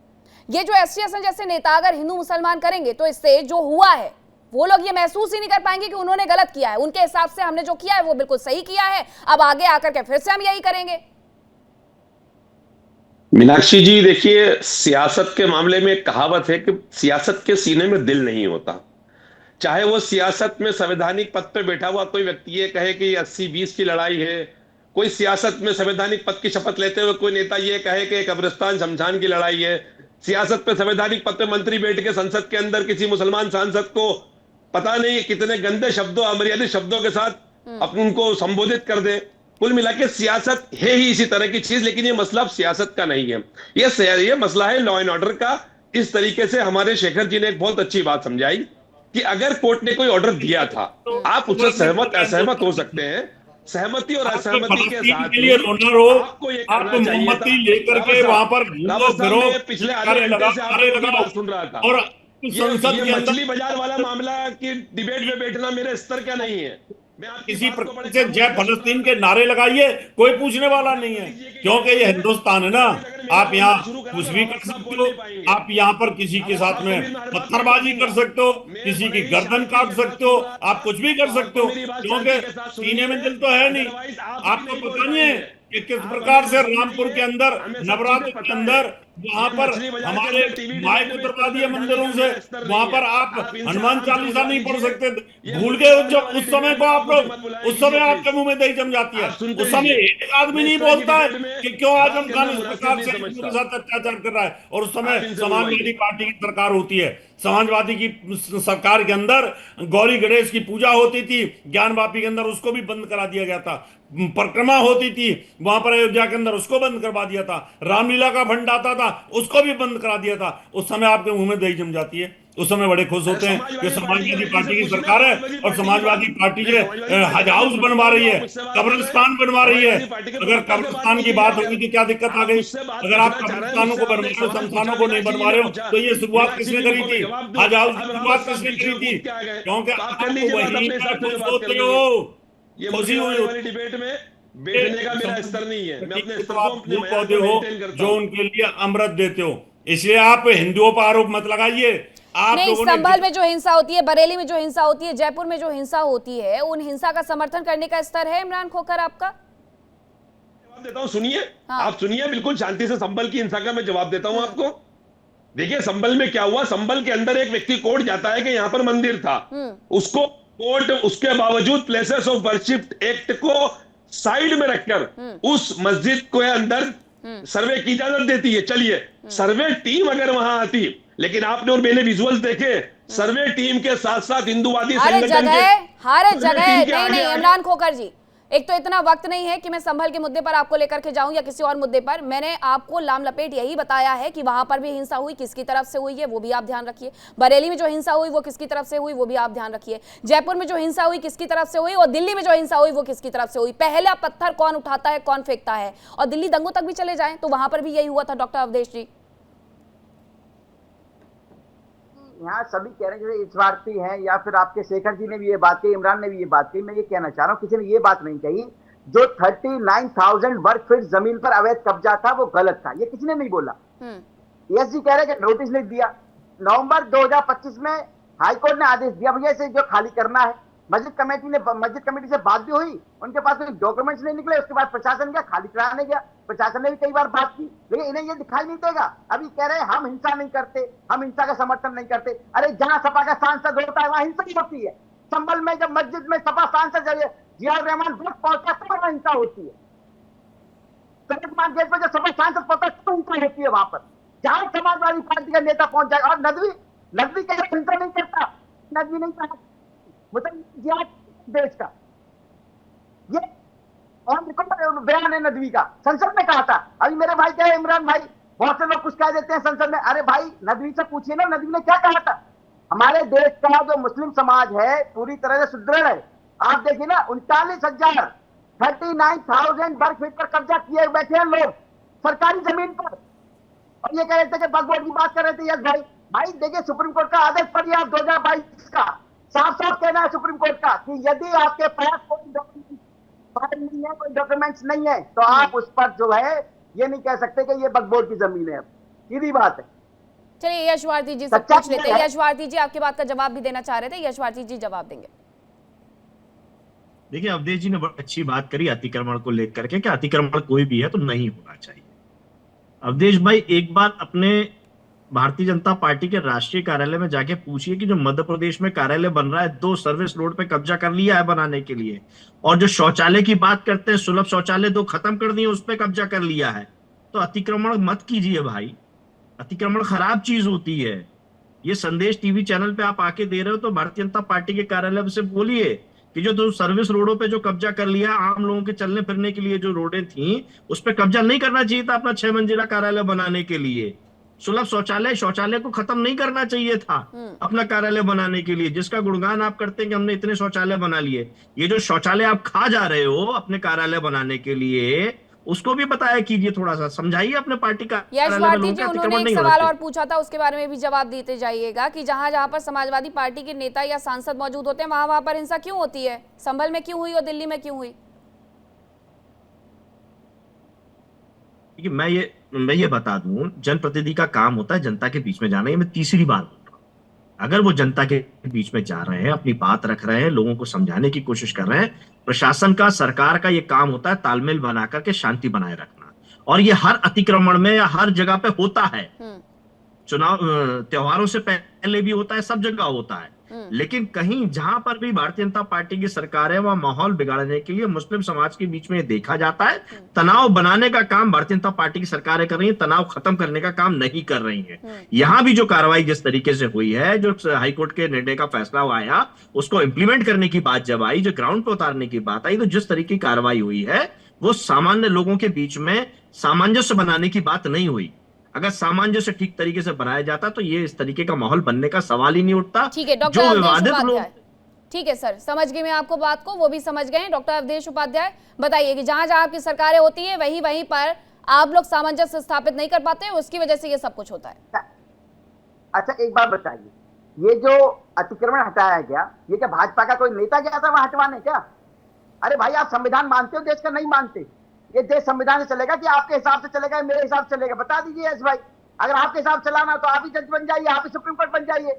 ये जो एस.टी. हसन जैसे नेता अगर हिंदू मुसलमान करेंगे तो इससे जो हुआ है वो लोग ये महसूस ही नहीं कर पाएंगे कि उन्होंने गलत किया है। उनके हिसाब से हमने जो किया है वो बिल्कुल सही किया है, अब आगे आकर के फिर से हम यही करेंगे। मीनाक्षी जी देखिए, सियासत के मामले में एक कहावत है कि सियासत के सीने में दिल नहीं होता। चाहे वो सियासत में संवैधानिक पद पे बैठा हुआ कोई व्यक्ति ये कहे कि 80-20 की लड़ाई है, कोई सियासत में संवैधानिक पद की शपथ लेते हुए कोई नेता ये कहे कि कब्रिस्तान शमशान की लड़ाई है, सियासत पे संवैधानिक पद पे मंत्री बैठ के संसद के अंदर किसी मुसलमान सांसद को पता नहीं कितने गंदे शब्दों, अमर्यादित शब्दों के साथ अपन उनको संबोधित कर दे। कुल मिला के सियासत है ही इसी तरह की चीज, लेकिन ये मसला अब सियासत का नहीं है, ये मसला है लॉ एंड ऑर्डर का। इस तरीके से हमारे शेखर जी ने एक बहुत अच्छी बात समझाई कि अगर कोर्ट ने कोई ऑर्डर दिया था, आप उससे सहमत असहमत हो सकते हैं। सहमति और असहमति के साथ आपको ये करना चाहिए था। लेकर के वहां पर पिछले आधे घंटे से आपकी बात सुन रहा था। और ये मछली बाजार वाला मामला की डिबेट में बैठना मेरे स्तर का नहीं है। किसी प्रकार से जय फलस्तीन के नारे लगाइए, कोई पूछने वाला नहीं है, क्योंकि ये हिंदुस्तान है ना। आप यहाँ कुछ भी कर सकते हो, आप यहाँ पर किसी के साथ में पत्थरबाजी कर सकते हो, किसी की गर्दन काट सकते हो, आप कुछ भी कर सकते हो, क्योंकि सीने में दिल तो है नहीं। आपको पता नहीं है कि किस प्रकार से रामपुर के अंदर, नवरात्र के अंदर, वहां पर हमारे माइक उतरवा दिए मंदिरों से, वहां पर आप हनुमान चालीसा नहीं पढ़ सकते। भूल गए जब उस समय को आप लोग, उस समय आपके मुंह में दही जम जाती है। उस समय एक आदमी नहीं बोलता है कि क्यों आजम खान इस प्रकार से हिंदुओं के साथ अत्याचार कर रहा है। और उस समय समाजवादी पार्टी की सरकार होती है, समाजवादी की सरकार के अंदर गौरी गणेश की पूजा होती थी, ज्ञानवापी के अंदर उसको भी बंद करा दिया गया था। परिक्रमा होती थी वहां पर अयोध्या के अंदर, उसको बंद करवा दिया था। रामलीला का फंड आता था, उसको भी बंद करा दिया था। उस समय आपके मुंह में दही जम जाती है, उस समय बड़े खुश होते हैं कि समाजवादी पार्टी की सरकार है और समाजवादी पार्टी जो हज हाउस बनवा रही है, कब्रिस्तान बनवा रही है। अगर कब्रिस्तान की बात होगी तो क्या दिक्कत आ गई? अगर आप कब्रिस्तानों को बनवा रहे हो, शमशानों को नहीं बनवा रहे हो, तो ये शुरुआत किसने करी थी? हज हाउस की शुरुआत किसने करी थी? क्योंकि आप वही खुश होते हो। ये खुशी हुई वाली डिबेट में बैठने का मेरा स्तर नहीं है। मैं अपने स्तर को अपने पौधे हो जो उनके लिए अमृत देते हो, इसलिए आप हिंदुओं पर आरोप मत लगाइए। आप नहीं, संभल में जो हिंसा होती है, बरेली में जो हिंसा होती है, जयपुर में जो हिंसा होती है, उन हिंसा का समर्थन करने का स्तर है इमरान खोखर आपका? जवाब देता हूँ, सुनिए। आप सुनिए बिल्कुल शांति से। संभल की हिंसा का मैं जवाब देता हूँ आपको। देखिए संभल में क्या हुआ, संभल के अंदर एक व्यक्ति कोर्ट जाता है कि यहाँ पर मंदिर था, उसको कोर्ट उसके बावजूद प्लेसेस ऑफ वर्शिप एक्ट को साइड में रखकर उस मस्जिद को अंदर सर्वे की इजाजत देती है। चलिए, सर्वे टीम अगर वहां आती, लेकिन आपने और मैंने विजुअल देखे, सर्वे टीम के साथ साथ हिंदुवादी हर संगठन जगह नहीं, इमरान खोखर जी, एक तो इतना वक्त नहीं है कि मैं संभल के मुद्दे पर आपको लेकर के जाऊं या किसी और मुद्दे पर। मैंने आपको लाम लपेट यही बताया है कि वहां पर भी हिंसा हुई, किसकी तरफ से हुई है वो भी आप ध्यान रखिए। बरेली में जो हिंसा हुई वो किसकी तरफ से हुई वो भी आप ध्यान रखिए। जयपुर में जो हिंसा हुई किसकी तरफ से हुई, और दिल्ली में जो हिंसा हुई वो किसकी तरफ से हुई। पहला पत्थर कौन उठाता है, कौन फेंकता है। और दिल्ली दंगों तक भी चले जाएं तो वहां पर भी यही हुआ था डॉक्टर अवधेश जी। यहाँ सभी कह रहे हैं जैसे स्वार्थी हैं, या फिर आपके शेखर जी ने भी ये बात कही, इमरान ने भी ये बात कही। मैं ये कहना चाह रहा हूँ, किसी ने ये बात नहीं कही जो 39,000 वर्ग फीट जमीन पर अवैध कब्जा था वो गलत था, ये किसी ने नहीं बोला। एसजी कह रहे हैं कि नोटिस लिख दिया। नवंबर 2025 में हाईकोर्ट ने आदेश दिया भैया इसे जो खाली करना है। मस्जिद कमेटी से बात भी हुई, उनके पास कोई डॉक्यूमेंट्स नहीं निकले। उसके बाद प्रशासन गया, खाली कराने गया। प्रशासन ने भी कई बार बात की, लेकिन इन्हें ये दिखाई नहीं देगा। अभी कह रहे हैं हम हिंसा नहीं करते, हम हिंसा का समर्थन नहीं करते। अरे जहां सपा का सांसद होता है वहां हिंसा ही होती है। संभल में जब मस्जिद में सपा सांसद जियाउर रहमान वक्त पहुंचा तब वहां हिंसा होती है। सैयदमान गेट पर जब सपा सांसद पहुंचा तो हिंसा होती है वहां पर, जहां समाजवादी पार्टी का नेता पहुंच जाएगा। और नदवी का हिंसा नहीं करता, नदवी नहीं कहा मतलब देश का ये और बयान है नदवी का, संसद में कहा था। अभी मेरे भाई क्या है इमरान भाई, बहुत से लोग कुछ कह देते हैं संसद में। अरे भाई नदवी से पूछिए ना, नदवी ने क्या कहा था। हमारे देश का जो मुस्लिम समाज है पूरी तरह से सुदृढ़ है। आप देखिए ना 39,000 वर्ग फीट पर कब्जा किए बैठे हैं लोग सरकारी जमीन पर, और ये कह रहे थे कि वक्फ बोर्ड की बात कर रहे थे। यस भाई देखिए सुप्रीम कोर्ट का आदेश पढ़िए आप 2022 का, साफ साफ कहना है सुप्रीम कोर्ट का कि यदि आपके पास कोई डॉक्यूमेंट्स नहीं है तो आप उस पर जो है ये नहीं कह सकते कि ये वक्फ बोर्ड की जमीन है। सीधी बात है। चलिए यश भारती जी से पूछ लेते हैं। यश भारती जी आपकी बात का जवाब भी देना चाह रहे थे, यश भारती जी जवाब देंगे। देखिए अवधेश जी ने बड़ी अच्छी बात करी अतिक्रमण को लेकर के कि अतिक्रमण कोई भी है तो नहीं होना चाहिए। अवधेश भाई एक बार अपने भारतीय जनता पार्टी के राष्ट्रीय कार्यालय में जाके पूछिए कि जो मध्य प्रदेश में कार्यालय बन रहा है 2 सर्विस रोड पे कब्जा कर लिया है बनाने के लिए, और जो शौचालय की बात करते हैं सुलभ शौचालय 2 खत्म कर दिए उस पर कब्जा कर लिया है। तो अतिक्रमण मत कीजिए भाई, अतिक्रमण खराब चीज होती है। ये संदेश टीवी चैनल पे आप आके दे रहे हो तो भारतीय जनता पार्टी के कार्यालय से बोलिए कि जो 2 सर्विस रोडों पे जो कब्जा कर लिया, आम लोगों के चलने फिरने के लिए जो रोडें थी उस पर कब्जा नहीं करना चाहिए था अपना 6 मंजिला कार्यालय बनाने के लिए। सुलभ शौचालय को खत्म नहीं करना चाहिए था अपना कार्यालय बनाने के लिए, जिसका गुणगान आप करते हैं कि हमने इतने शौचालय बना लिए। ये जो शौचालय आप खा जा रहे हो अपने कार्यालय बनाने के लिए, उसको भी बताया कीजिए, थोड़ा सा समझाइए अपने पार्टी का। यश भारती जी उन्होंने एक सवाल और पूछा था, उसके बारे में भी जवाब देते जाइएगा कि जहां जहां पर समाजवादी पार्टी के नेता या सांसद मौजूद होते हैं वहां पर हिंसा क्यों होती है। संभल में क्यों हुई और दिल्ली में क्यों हुई। मैं ये बता दूं, जनप्रतिनिधि का काम होता है जनता के बीच में जाना। ये मैं तीसरी बार बोल रहा हूं, अगर वो जनता के बीच में जा रहे हैं, अपनी बात रख रहे हैं, लोगों को समझाने की कोशिश कर रहे हैं, प्रशासन का सरकार का ये काम होता है तालमेल बना करके शांति बनाए रखना। और ये हर अतिक्रमण में या हर जगह पे होता है, चुनाव त्योहारों से पहले भी होता है, सब जगह होता है। लेकिन कहीं जहां पर भी भारतीय जनता पार्टी की सरकार है वहां माहौल बिगाड़ने के लिए मुस्लिम समाज के बीच में देखा जाता है। तनाव बनाने का काम भारतीय जनता पार्टी की सरकारें कर रही है, तनाव खत्म करने का काम नहीं कर रही है। यहां भी जो कार्रवाई जिस तरीके से हुई है, जो हाईकोर्ट के निर्णय का फैसला आया उसको इंप्लीमेंट करने की बात जब आई, जो ग्राउंड पर उतारने की बात आई, तो जिस तरीके की कार्रवाई हुई है वो सामान्य लोगों के बीच में सामंजस्य बनाने की बात नहीं हुई। अगर सामंजस्य ठीक तरीके से बनाया जाता तो ये इस तरीके का माहौल बनने का सवाल ही नहीं उठता। ठीक है डॉक्टर अवधेश उपाध्याय, ठीक है सर, समझ गए मैं आपको बात को, वो भी समझ गए। डॉक्टर अवधेश उपाध्याय बताइए कि जहां जहां आपकी सरकारें होती है वहीं पर आप लोग सामंजस्य स्थापित नहीं कर पाते, उसकी वजह से ये सब कुछ होता है। अच्छा एक बात बताइए, ये जो अतिक्रमण हटाया गया, ये क्या भाजपा का कोई नेता गया था वहां हटवाने क्या? अरे भाई आप संविधान मानते हो देश का? नहीं मानते। ये देश संविधान से चलेगा कि आपके हिसाब से चलेगा, मेरे हिसाब से चलेगा? बता दीजिए यश भाई। अगर आपके हिसाब चलाना तो आप ही जज बन जाइए, आप ही सुप्रीम कोर्ट बन जाइए।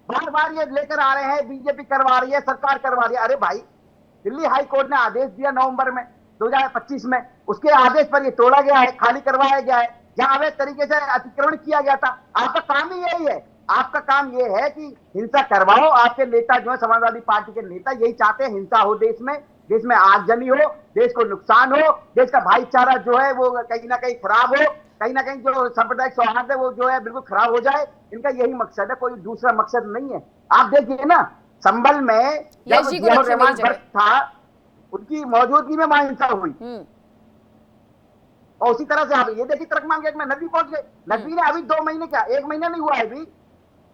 बार बार ये लेकर आ रहे हैं, बीजेपी करवा रही है, सरकार करवा रही है। अरे भाई दिल्ली हाई कोर्ट ने आदेश दिया नवंबर में 2025 में, उसके आदेश पर ये तोड़ा गया है, खाली करवाया गया है जहां अवैध तरीके से अतिक्रमण किया गया था। आपका काम ही यही है, आपका काम ये है कि हिंसा करवाओ। आपके नेता जो है समाजवादी पार्टी के नेता यही चाहते हैं हिंसा हो देश में, देश में आगजनी हो, देश को नुकसान हो, देश का भाईचारा जो है वो कहीं ना कहीं खराब हो, कहीं ना कहीं जो सांप्रदायिक सौहार्द है वो जो है बिल्कुल खराब हो जाए। इनका यही मकसद है, कोई दूसरा मकसद नहीं है। आप देखिए ना, संभल में जब रहमान भट्ट था उनकी मौजूदगी में वहां हिंसा हुई, और उसी तरह से आप ये देखिए तुर्कमान गेट में नकवी पहुंच गए। नकवी ने अभी 2 महीने क्या 1 महीना नहीं हुआ है अभी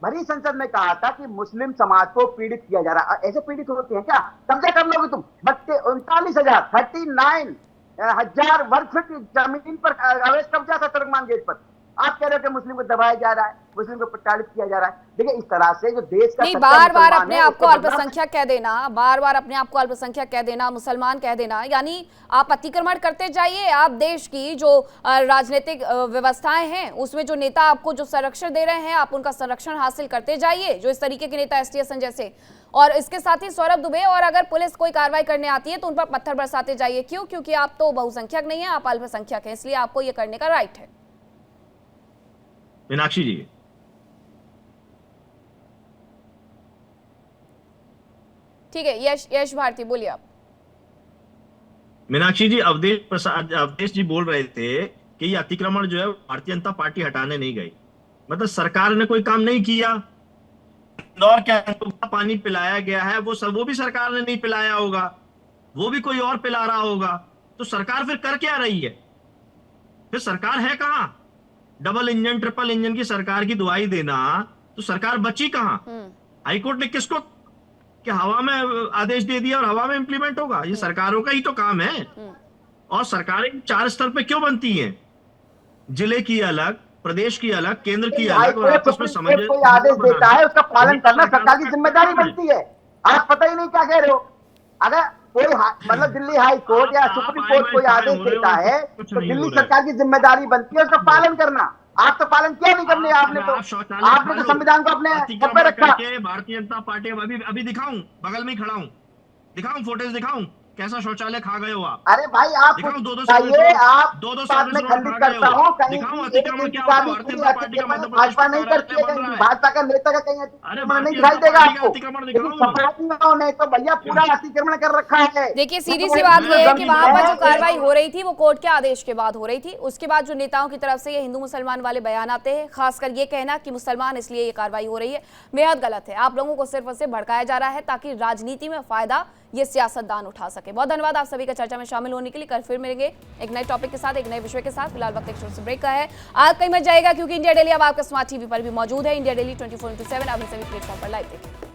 भरी संसद में कहा था कि मुस्लिम समाज को पीड़ित किया जा रहा है। ऐसे पीड़ित होते हैं क्या? कब्जा कर लोगे तुम? 39,000 वर्ग फीट जमीन पर अवैध कब्जा था तुर्कमान गेट पर। आप कह रहे हो कि मुस्लिम को दबाया जा रहा है, मुस्लिम को प्रताड़ित किया जा रहा है। देखिए इस तरह से जो देश का नहीं, बार बार अपने आप को अल्पसंख्यक कह देना, बार बार अपने आप को अल्पसंख्यक कह देना, मुसलमान कह देना, यानी आप अतिक्रमण करते जाइए। आप देश की जो राजनीतिक व्यवस्थाएं हैं उसमें जो नेता आपको जो संरक्षण दे रहे हैं आप उनका संरक्षण हासिल करते जाइए, जो इस तरीके के नेता एसटी हसन जैसे। और इसके साथ ही सौरभ दुबे, और अगर पुलिस कोई कार्रवाई करने आती है तो उन पर पत्थर बरसाते जाइए। क्यों? क्योंकि आप तो बहुसंख्यक नहीं है, आप अल्पसंख्यक हैं, इसलिए आपको ये करने का राइट है। मीनाक्षी जी, ठीक है, यश भारती बोलिए आप। मीनाक्षी जी, अवधेश जी बोल रहे थे कि ये अतिक्रमण जो है भारतीय जनता पार्टी हटाने नहीं गई, मतलब सरकार ने कोई काम नहीं किया। इंदौर के पानी पिलाया गया है वो भी सरकार ने नहीं पिलाया होगा, वो भी कोई और पिला रहा होगा, तो सरकार फिर कर क्या रही है? फिर सरकार है कहां? डबल इंजन ट्रिपल इंजन की सरकार की दुआई देना, तो सरकार बची कहां? हाईकोर्ट ने किसको कि हवा में आदेश दे दिया और हवा में इंप्लीमेंट होगा? ये सरकारों का ही तो काम है। और सरकारें 4 स्तर पे क्यों बनती हैं? जिले की अलग, प्रदेश की अलग, केंद्र की अलग, और आपस में समझ कोई आदेश देता है उसका पालन करना सरकार की जिम्मेदारी बनती है। आप पता ही नहीं क्या कह रहे हो। अगर कोई मतलब दिल्ली हाई कोर्ट या सुप्रीम कोर्ट कोई आदेश देता है तो दिल्ली सरकार की जिम्मेदारी बनती है उसका पालन करना। आप तो पालन क्यों नहीं करने? आपने तो संविधान को अपने सब पे रखा। भारतीय जनता पार्टी अभी दिखाऊं, बगल में ही खड़ा हूं, दिखाऊं फुटेज, दिखाऊं कैसा शौचालय खा गए हो आप? अरे भाई आप बताइए, आप दो बात में खंडित करता हूँ, कहीं भाजपा नहीं करती है, कहीं भाजपा का नेता का कहीं अतिक्रमण नहीं दिखाई देगा आपको। नहीं तो भैया पूरा अतिक्रमण कर रखा है। देखिए सीधी सी बात यह है कि वहां पर जो कार्रवाई हो रही थी वो कोर्ट के आदेश के बाद हो रही थी। उसके बाद जो नेताओं की तरफ से ये हिंदू मुसलमान वाले बयान आते हैं, खासकर ये कहना कि मुसलमान इसलिए ये कार्रवाई हो रही है, बेहद गलत है। आप लोगों को सिर्फ और सिर्फ भड़काया जा रहा है ताकि राजनीति में फायदा ये सियासतदान उठा सके। बहुत धन्यवाद आप सभी का चर्चा में शामिल होने के लिए। कल फिर मिलेंगे एक नए टॉपिक के साथ, एक नए विषय के साथ। फिलहाल वक्त एक छोटे से ब्रेक का है। आज कहीं मत जाएगा क्योंकि इंडिया डेली अब आपका स्मार्ट टीवी पर भी मौजूद है। इंडिया डेली 24/7 आप सभी प्लेटफॉर्म पर लाइव देखिए।